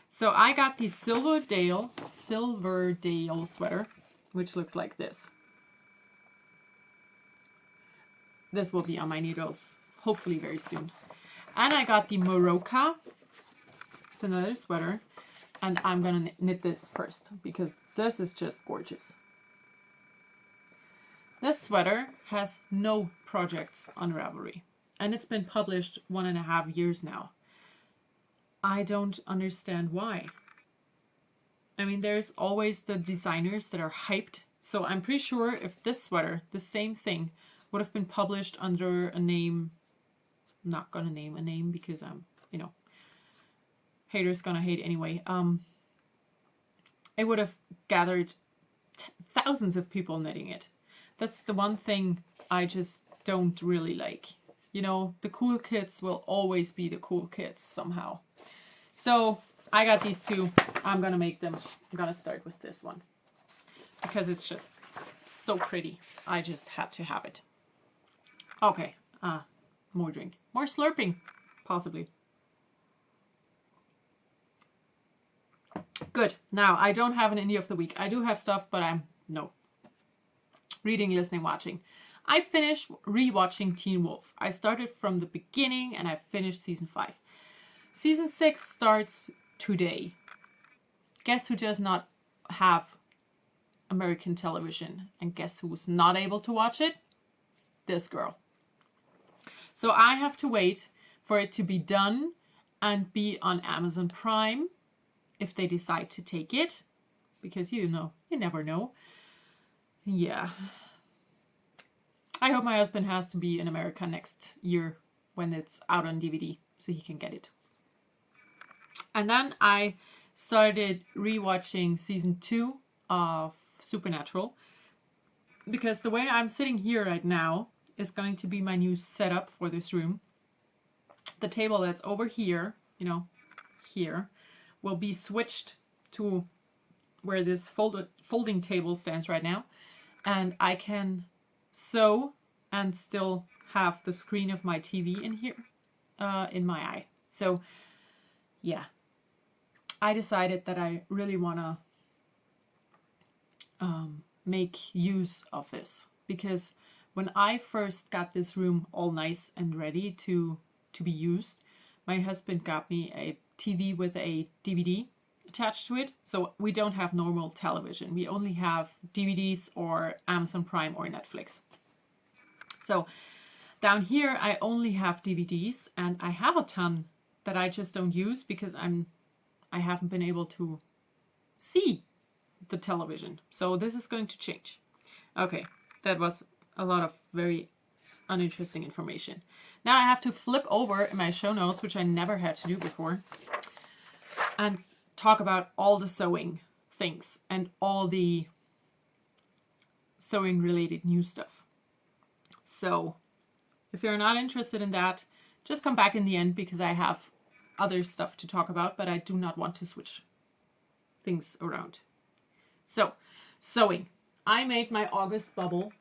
So I got the Silverdale sweater, which looks like this. This will be on my needles hopefully very soon. And I got the Moroka. It's another sweater, and I'm gonna knit this first because this is just gorgeous. This sweater has no projects on Ravelry, and it's been published 1.5 years now. I don't understand why. I mean, there's always the designers that are hyped, so I'm pretty sure if this sweater, the same thing, would have been published under a name, I'm not gonna name a name because I'm, you know, haters gonna hate anyway. It would have gathered thousands of people knitting it. That's the one thing I just don't really like. You know, the cool kids will always be the cool kids somehow. So I got these 2. I'm gonna make them. I'm gonna start with this one because it's just so pretty. I just had to have it. Okay, more drink. More slurping, possibly. Good. Now, I don't have an indie of the week. I do have stuff, but no. Reading, listening, watching. I finished rewatching Teen Wolf. I started from the beginning and I finished season 5. Season 6 starts today. Guess who does not have American television? And guess who's not able to watch it? This girl. So I have to wait for it to be done and be on Amazon Prime if they decide to take it. Because you know, you never know. Yeah. I hope my husband has to be in America next year when it's out on DVD so he can get it. And then I started rewatching season 2 of Supernatural because the way I'm sitting here right now is going to be my new setup for this room. The table that's over here, you know, here, will be switched to where this folding table stands right now. And I can sew and still have the screen of my TV in here, in my eye. So, yeah. I decided that I really want to make use of this. Because when I first got this room all nice and ready to to be used. My husband got me a TV with a DVD attached to it. So we don't have normal television. We only have DVDs or Amazon Prime or Netflix. So down here, I only have DVDs, and I have a ton that I just don't use because I haven't been able to see the television. So this is going to change. Okay, that was a lot of very uninteresting information. Now I have to flip over in my show notes, which I never had to do before, and talk about all the sewing things and all the sewing related new stuff. So if you're not interested in that, just come back in the end because I have other stuff to talk about, but I do not want to switch things around. So, sewing. I made my August bubble.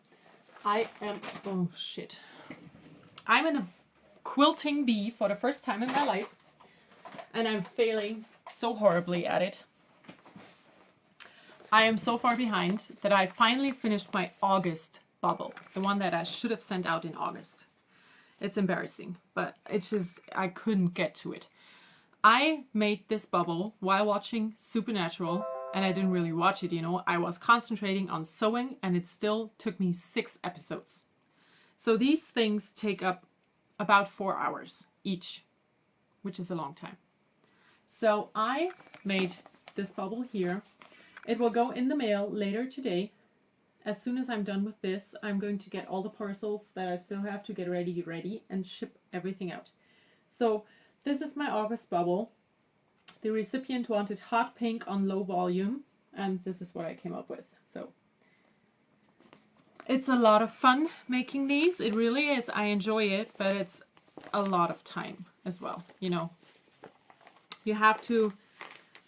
Oh shit. I'm in a quilting bee for the first time in my life, and I'm failing so horribly at it. I am so far behind that I finally finished my August bubble, the one that I should have sent out in August. It's embarrassing, but it's just, I couldn't get to it. I made this bubble while watching Supernatural, and I didn't really watch it, you know. I was concentrating on sewing, and it still took me 6 episodes. So these things take up about 4 hours each, which is a long time. So I made this bubble here. It will go in the mail later today. As soon as I'm done with this, I'm going to get all the parcels that I still have to get ready and ship everything out. So this is my August bubble. The recipient wanted hot pink on low volume, and this is what I came up with. So it's a lot of fun making these. It really is. I enjoy it, but it's a lot of time as well. You know, you have to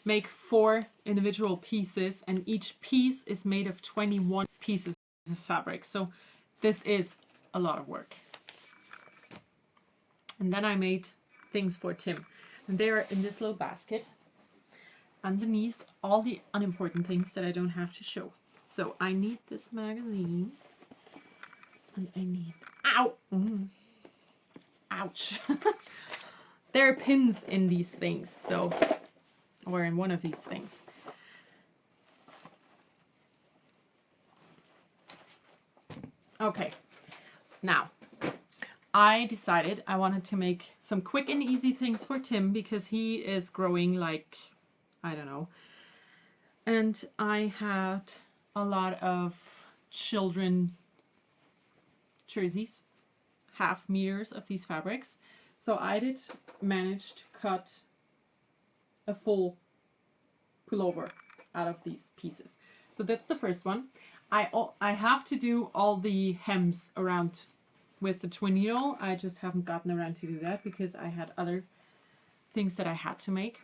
make 4 individual pieces, and each piece is made of 21 pieces of fabric. So this is a lot of work. And then I made things for Tim, and they're in this little basket. Underneath all the unimportant things that I don't have to show. So I need this magazine, and I need, ouch. There are pins in these things, so, or in one of these things. Okay, now I decided I wanted to make some quick and easy things for Tim because he is growing like, I don't know. And I had a lot of children jerseys, 1/2 meters of these fabrics. So I did manage to cut a full pullover out of these pieces. So that's the first one. I have to do all the hems around with the twin needle. I just haven't gotten around to do that because I had other things that I had to make.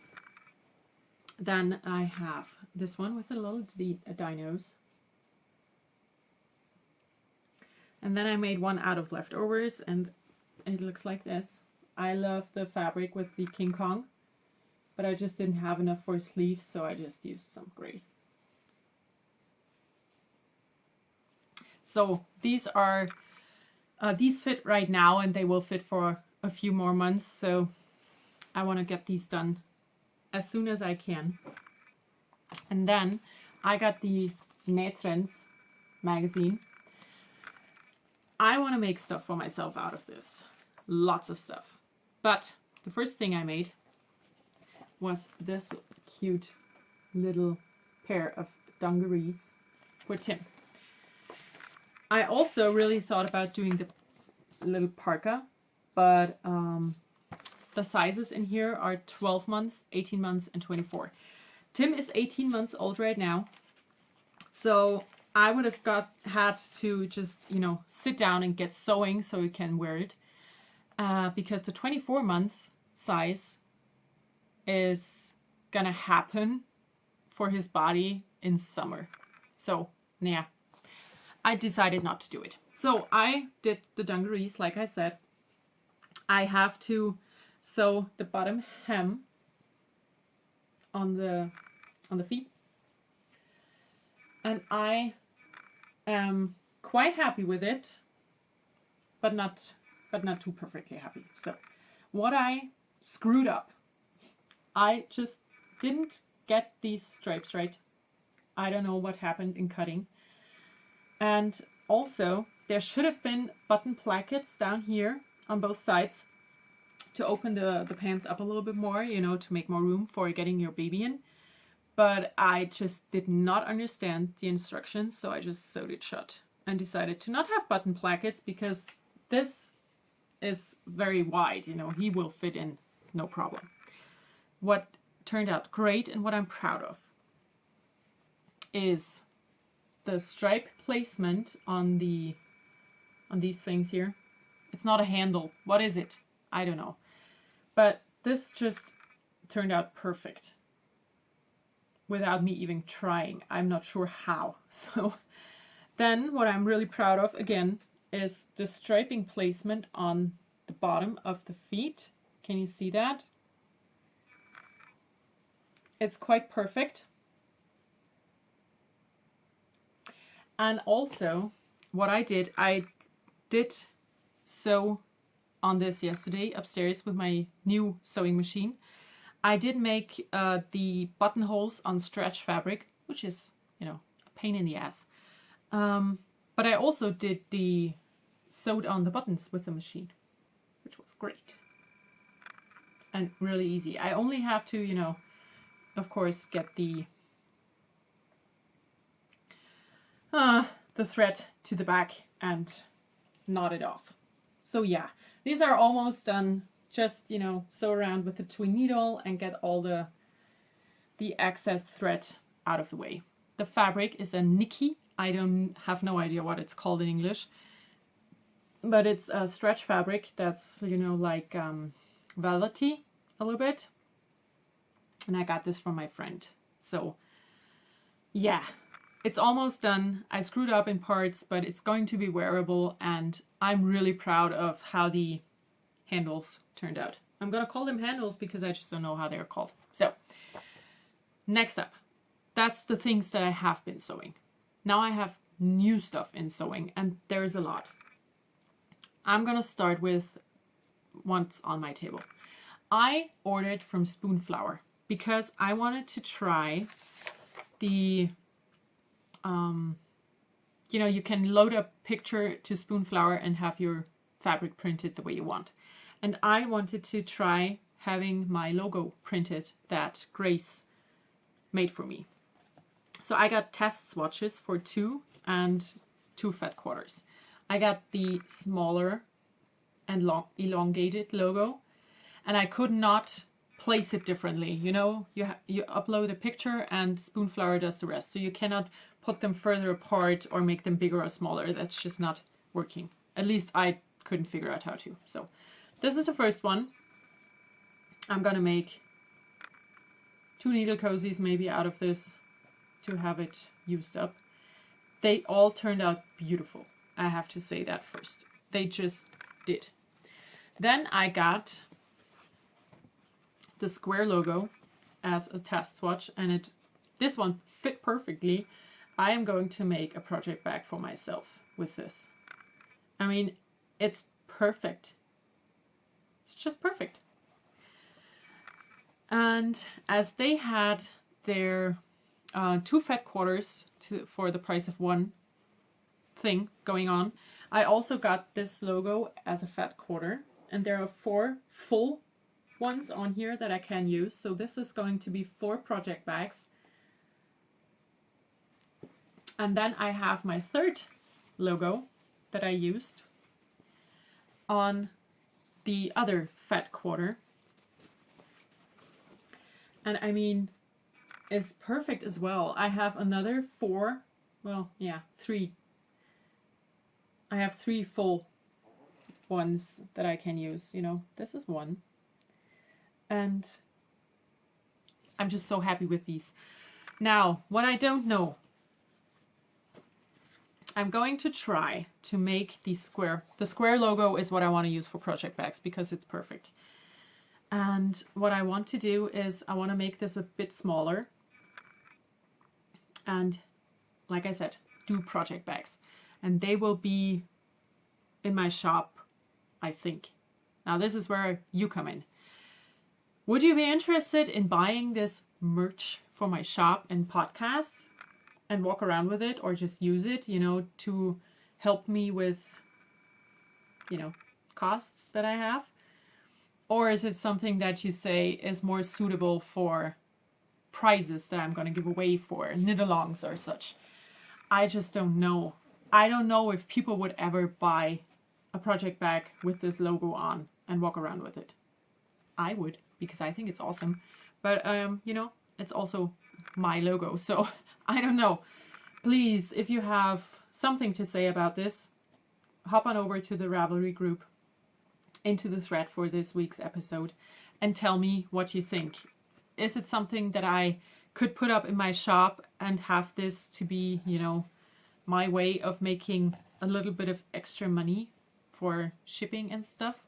Then I have this one with the little dinos. And then I made one out of leftovers, and it looks like this. I love the fabric with the King Kong, but I just didn't have enough for sleeves, so I just used some gray. So these are, these fit right now, and they will fit for a few more months, so I want to get these done as soon as I can. And then I got the Nähtrends magazine. I want to make stuff for myself out of this. Lots of stuff. But the first thing I made was this cute little pair of dungarees for Tim. I also really thought about doing the little parka, but the sizes in here are 12 months, 18 months, and 24. Tim is 18 months old right now, so I would have had to just, you know, sit down and get sewing so he can wear it, because the 24 months size is gonna happen for his body in summer. So yeah, I decided not to do it. So I did the dungarees, like I said. I have to sew the bottom hem on the feet, and I am quite happy with it, but not too perfectly happy. So what I screwed up. I just didn't get these stripes right. I don't know what happened in cutting. And also, there should have been button plackets down here on both sides to open the pants up a little bit more, you know, to make more room for getting your baby in. But I just did not understand the instructions, so I just sewed it shut and decided to not have button plackets because this is very wide, you know, he will fit in no problem. What turned out great and what I'm proud of is the stripe placement on these things here. It's not a handle. What is it? I don't know. But this just turned out perfect without me even trying. I'm not sure how. So then what I'm really proud of again is the striping placement on the bottom of the feet. Can you see that? It's quite perfect. And also what I did sew on this yesterday upstairs with my new sewing machine. I did make the buttonholes on stretch fabric, which is, you know, a pain in the ass. But I also did sewed on the buttons with the machine, which was great and really easy. I only have to, you know, of course, get the thread to the back and knot it off. So yeah, these are almost done. Just, you know, sew around with the twin needle and get all the excess thread out of the way. The fabric is a Nikki. I have no idea what it's called in English, but it's a stretch fabric that's, you know, like velvety a little bit. And I got this from my friend. So yeah, it's almost done. I screwed up in parts, but it's going to be wearable, and I'm really proud of how the handles turned out. I'm gonna call them handles because I just don't know how they're called. So next up, that's the things that I have been sewing. Now I have new stuff in sewing, and there's a lot. I'm gonna start with what's on my table. I ordered from Spoonflower because I wanted to try the you know, you can load a picture to Spoonflower and have your fabric printed the way you want. And I wanted to try having my logo printed that Grace made for me. So I got test swatches for 2 and 2 fat quarters. I got the smaller and elongated logo, and I could not place it differently. You know, you upload a picture and Spoonflower does the rest. So you cannot put them further apart or make them bigger or smaller. That's just not working. At least I couldn't figure out how to. So this is the first one. I'm gonna make 2 needle cozies maybe out of this to have it used up. They all turned out beautiful. I have to say that first. They just did. Then I got the square logo as a test swatch, and this one fit perfectly. I am going to make a project bag for myself with this. I mean, it's perfect. It's just perfect. And as they had their 2 fat quarters for the price of 1 thing going on, I also got this logo as a fat quarter, and there are 4 full ones on here that I can use. So this is going to be 4 project bags. And then I have my 3rd logo that I used on the other fat quarter. And I mean, it's perfect as well. I have another 4, well, yeah, 3. I have 3 full ones that I can use, you know. This is 1. And I'm just so happy with these. Now, what I don't know, I'm going to try to make the square logo is what I want to use for project bags because it's perfect. And what I want to do is I want to make this a bit smaller. And like I said, do project bags. And they will be in my shop, I think, Now this is where you come in. Would you be interested in buying this merch for my shop and podcast and walk around with it, or just use it, you know, to help me with, you know, costs that I have? Or is it something that you say is more suitable for prizes that I'm going to give away for knit-alongs or such? I just don't know. I don't know if people would ever buy a project bag with this logo on and walk around with it. I would, because I think it's awesome. But, you know, it's also my logo, so I don't know. Please, if you have something to say about this, hop on over to the Ravelry group, into the thread for this week's episode, and tell me what you think. Is it something that I could put up in my shop and have this to be, you know, my way of making a little bit of extra money for shipping and stuff?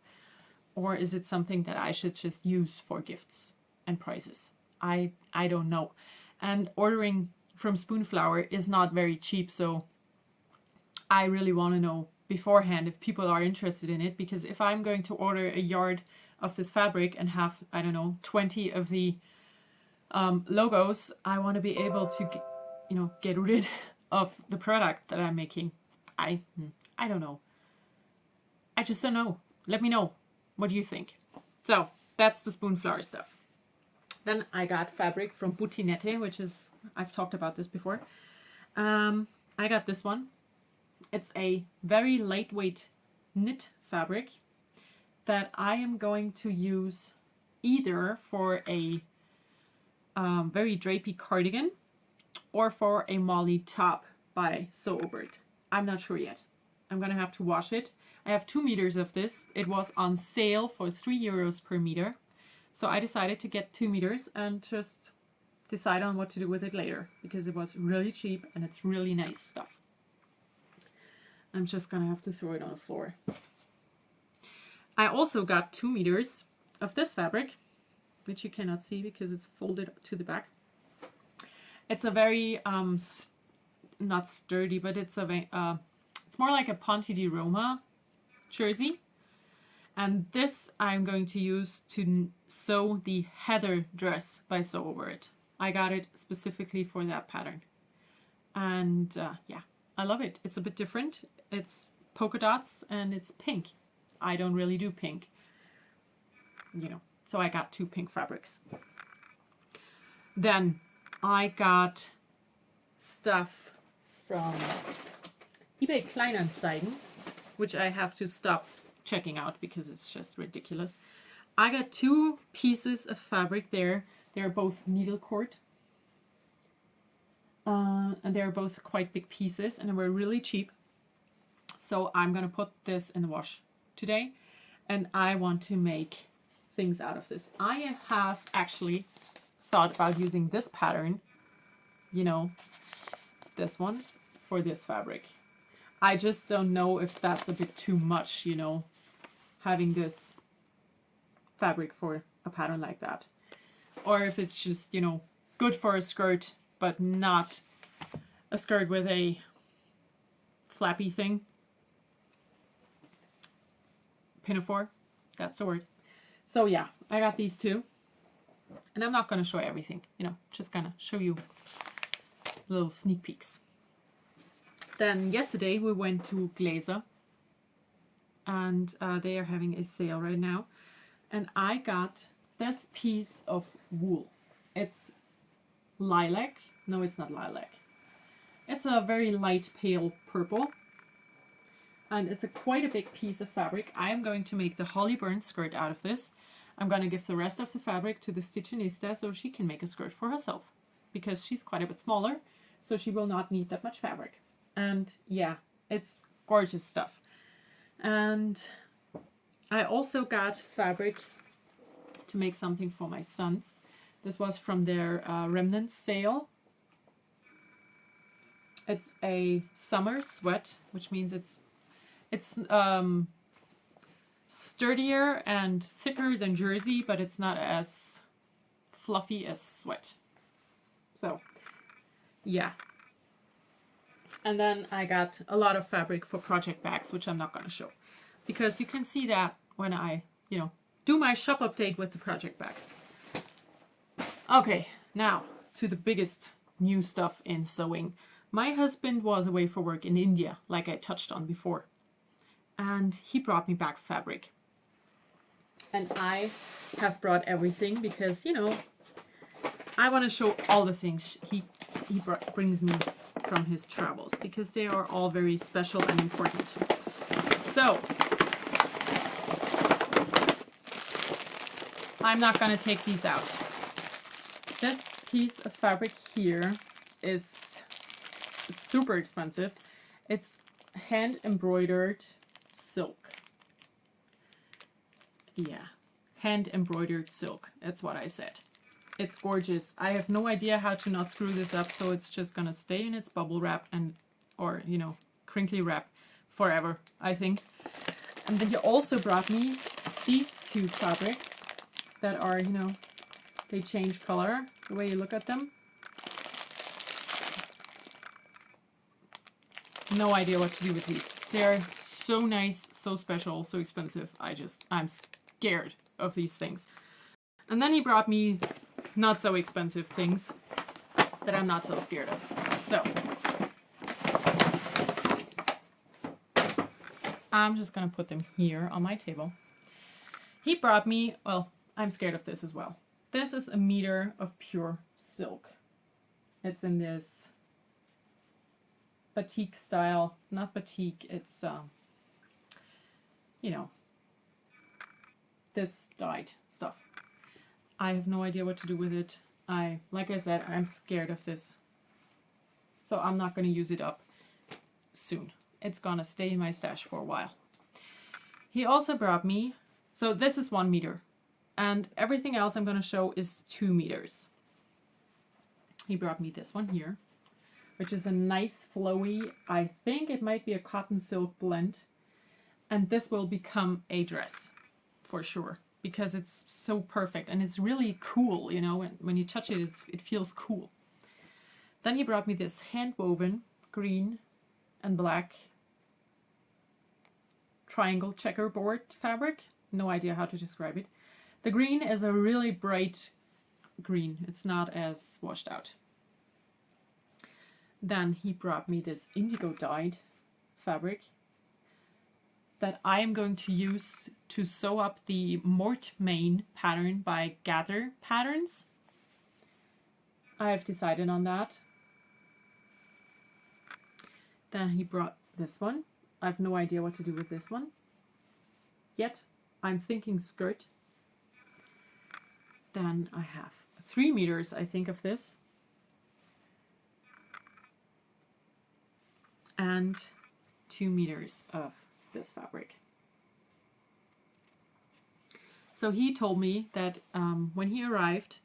Or is it something that I should just use for gifts and prizes? I don't know. And ordering from Spoonflower is not very cheap, so I really want to know beforehand if people are interested in it, because if I'm going to order a yard of this fabric and have, I don't know, 20 of the logos, I want to be able to, you know, get rid of the product that I'm making. I don't know. I just don't know. Let me know. What do you think? So that's the Spoonflower stuff. Then I got fabric from Butinette, which is, I've talked about this before. I got this one. It's a very lightweight knit fabric that I am going to use either for a very drapey cardigan or for a Molly top by Sew Obert. I'm not sure yet. I'm going to have to wash it. I have 2 meters of this. It was on sale for €3 per meter. So I decided to get 2 meters and just decide on what to do with it later, because it was really cheap and it's really nice stuff. I'm just going to have to throw it on the floor. I also got 2 meters of this fabric, which you cannot see because it's folded to the back. It's a very, not sturdy, but it's it's more like a Ponte di Roma jersey. And this I'm going to use to sew the Heather dress by Sew Obert. I got it specifically for that pattern. And yeah, I love it. It's a bit different. It's polka dots and it's pink. I don't really do pink, you know, so I got 2 pink fabrics. Then I got stuff from eBay Kleinanzeigen, which I have to stop checking out because it's just ridiculous. I got 2 pieces of fabric there. They're both needle cord. And they're both quite big pieces and they were really cheap. So I'm going to put this in the wash today. And I want to make things out of this. I have actually thought about using this pattern, you know, this one, for this fabric. I just don't know if that's a bit too much, you know, having this fabric for a pattern like that. Or if it's just, you know, good for a skirt, but not a skirt with a flappy thing. Pinafore, that's the word. So yeah, I got these 2. And I'm not going to show everything, you know, just going to show you little sneak peeks. Then yesterday we went to Glaser, and they are having a sale right now. And I got this piece of wool. It's lilac. No, it's not lilac. It's a very light pale purple. And it's quite a big piece of fabric. I am going to make the Holly Burns skirt out of this. I'm going to give the rest of the fabric to the Stitchionista so she can make a skirt for herself, because she's quite a bit smaller, so she will not need that much fabric. And yeah, it's gorgeous stuff. And I also got fabric to make something for my son. This was from their remnant sale. It's a summer sweat, which means it's sturdier and thicker than jersey, but it's not as fluffy as sweat. So yeah. And then I got a lot of fabric for project bags, which I'm not going to show, because you can see that when I you know, do my shop update with the project bags. Okay, now to the biggest new stuff in sewing. My husband was away for work in India, like I touched on before, and he brought me back fabric. And I have brought everything because, you know, I want to show all the things he brings me from his travels, because they are all very special and important. So I'm not going to take these out. This piece of fabric here is super expensive. It's hand embroidered silk. Yeah, hand embroidered silk. That's what I said. It's gorgeous. I have no idea how to not screw this up, so it's just gonna stay in its bubble wrap and, or, you know, crinkly wrap forever, I think. And then he also brought me these two fabrics that are, you know, they change color the way you look at them. No idea what to do with these. They're so nice, so special, so expensive. I'm scared of these things. And then he brought me not so expensive things that I'm not so scared of. So I'm just gonna put them here on my table. He brought me, well, I'm scared of this as well. This is 1 meter of pure silk. It's in this batik style, not batik, it's you know, this dyed stuff. I have no idea what to do with it. Like I said, I'm scared of this, so I'm not going to use it up soon. It's gonna stay in my stash for a while. He also brought me, so this is 1 meter, and everything else I'm going to show is 2 meters. He brought me this one here, which is a nice flowy, I think it might be a cotton silk blend, and this will become a dress for sure, because it's so perfect and it's really cool, you know, when you touch it, it feels cool. Then he brought me this hand woven green and black triangle checkerboard fabric. No idea how to describe it. The green is a really bright green. It's not as washed out. Then he brought me this indigo dyed fabric that I am going to use to sew up the Mort Main pattern by Gather Patterns. I have decided on that. Then he brought this one. I have no idea what to do with this one yet. I'm thinking skirt. Then I have 3 meters, I think, of this. And 2 meters of this fabric. So he told me that when he arrived,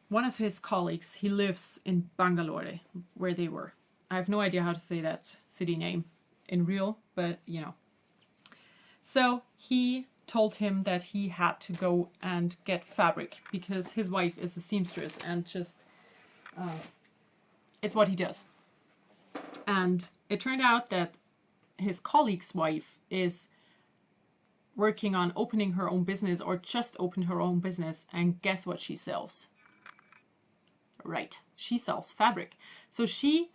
one of his colleagues, he lives in Bangalore, where they were. I have no idea how to say that city name in real, but you know. So he told him that he had to go and get fabric because his wife is a seamstress and just, it's what he does. And it turned out that his colleague's wife is working on opening her own business, or just opened her own business, and guess what she sells? Right, she sells fabric. So she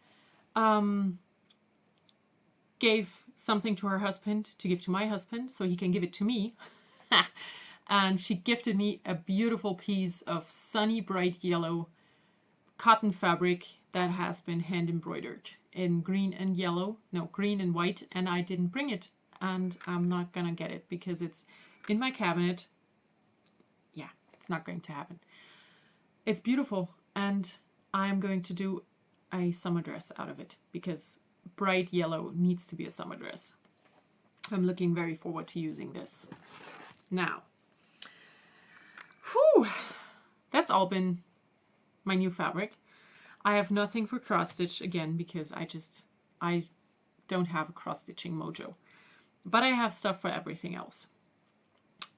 gave something to her husband to give to my husband so he can give it to me. And she gifted me a beautiful piece of sunny bright yellow cotton fabric that has been hand embroidered in green and yellow, no, green and white, and I didn't bring it, and I'm not gonna get it because it's in my cabinet. Yeah, it's not going to happen. It's beautiful, and I'm going to do a summer dress out of it because bright yellow needs to be a summer dress. I'm looking very forward to using this. Now, whew, that's all been my new fabric. I have nothing for cross stitch again because I don't have a cross stitching mojo, but I have stuff for everything else.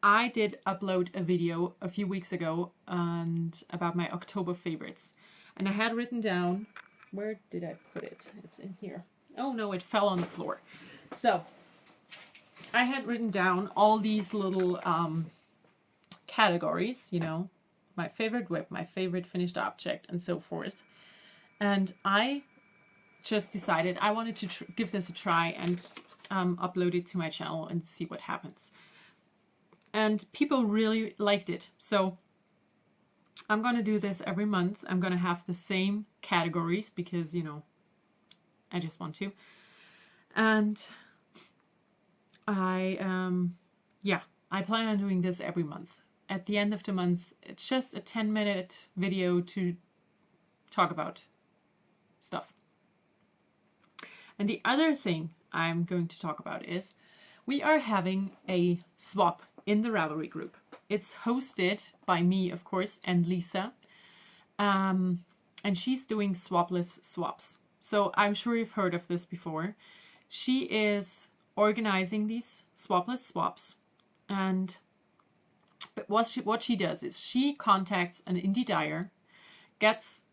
I did upload a video a few weeks ago and about my October favorites, and I had written down, where did I put it? It's in here. Oh no, it fell on the floor. So I had written down all these little categories, you know, my favorite whip, my favorite finished object, and so forth. And I just decided I wanted to give this a try and upload it to my channel and see what happens. And people really liked it. So I'm going to do this every month. I'm going to have the same categories because, you know, I just want to. And I plan on doing this every month. At the end of the month, it's just a 10-minute video to talk about stuff. And the other thing I'm going to talk about is we are having a swap in the Ravelry group. It's hosted by me, of course, and Lisa. And she's doing swapless swaps. So I'm sure you've heard of this before. She is organizing these swapless swaps. And what she does is she contacts an indie dyer, gets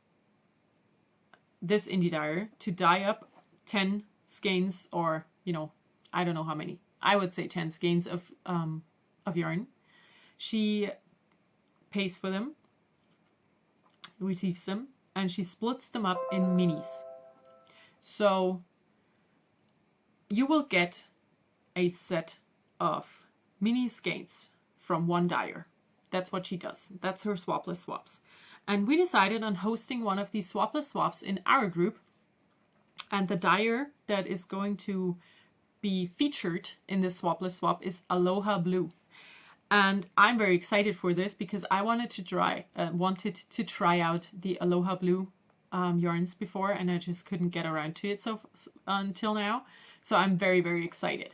this indie dyer to dye up 10 skeins, or, you know, I don't know how many. I would say 10 skeins of yarn. She pays for them, receives them, and she splits them up in minis. So you will get a set of mini skeins from one dyer. That's what she does. That's her swapless swaps. And we decided on hosting one of these swapless swaps in our group. And the dyer that is going to be featured in this swapless swap is Aloha Blue. And I'm very excited for this because I wanted to try out the Aloha Blue yarns before, and I just couldn't get around to it until now. So I'm very, very excited.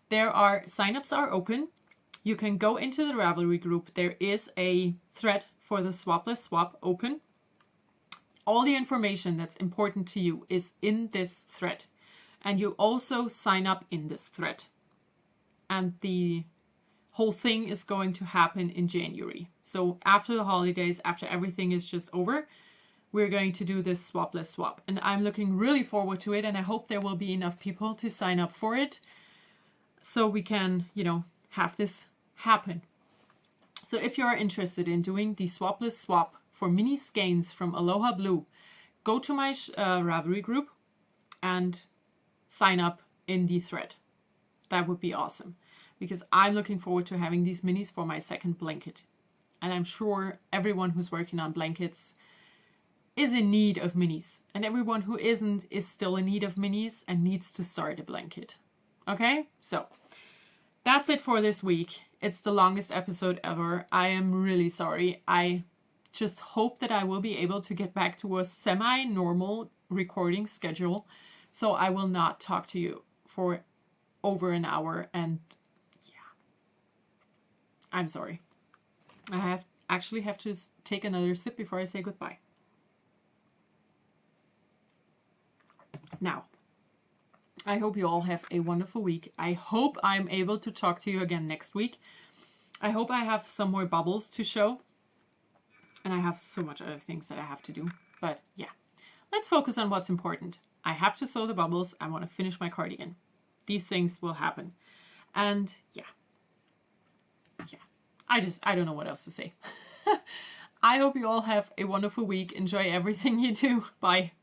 Signups are open. You can go into the Ravelry group. There is a thread for the swapless swap open. All the information that's important to you is in this thread. And you also sign up in this thread. And the whole thing is going to happen in January. So after the holidays, after everything is just over, we're going to do this swapless swap. And I'm looking really forward to it. And I hope there will be enough people to sign up for it so we can, you know, have this happen. So if you are interested in doing the swapless swap for mini skeins from Aloha Blue, go to my Ravelry group and sign up in the thread. That would be awesome because I'm looking forward to having these minis for my second blanket. And I'm sure everyone who's working on blankets is in need of minis, and everyone who isn't is still in need of minis and needs to start a blanket. Okay, so that's it for this week. It's the longest episode ever. I am really sorry. I just hope that I will be able to get back to a semi-normal recording schedule, so I will not talk to you for over an hour. And yeah, I'm sorry. I actually have to take another sip before I say goodbye. Now, I hope you all have a wonderful week. I hope I'm able to talk to you again next week. I hope I have some more bubbles to show. And I have so much other things that I have to do. But yeah, let's focus on what's important. I have to sew the bubbles. I want to finish my cardigan. These things will happen. And yeah. I don't know what else to say. I hope you all have a wonderful week. Enjoy everything you do. Bye.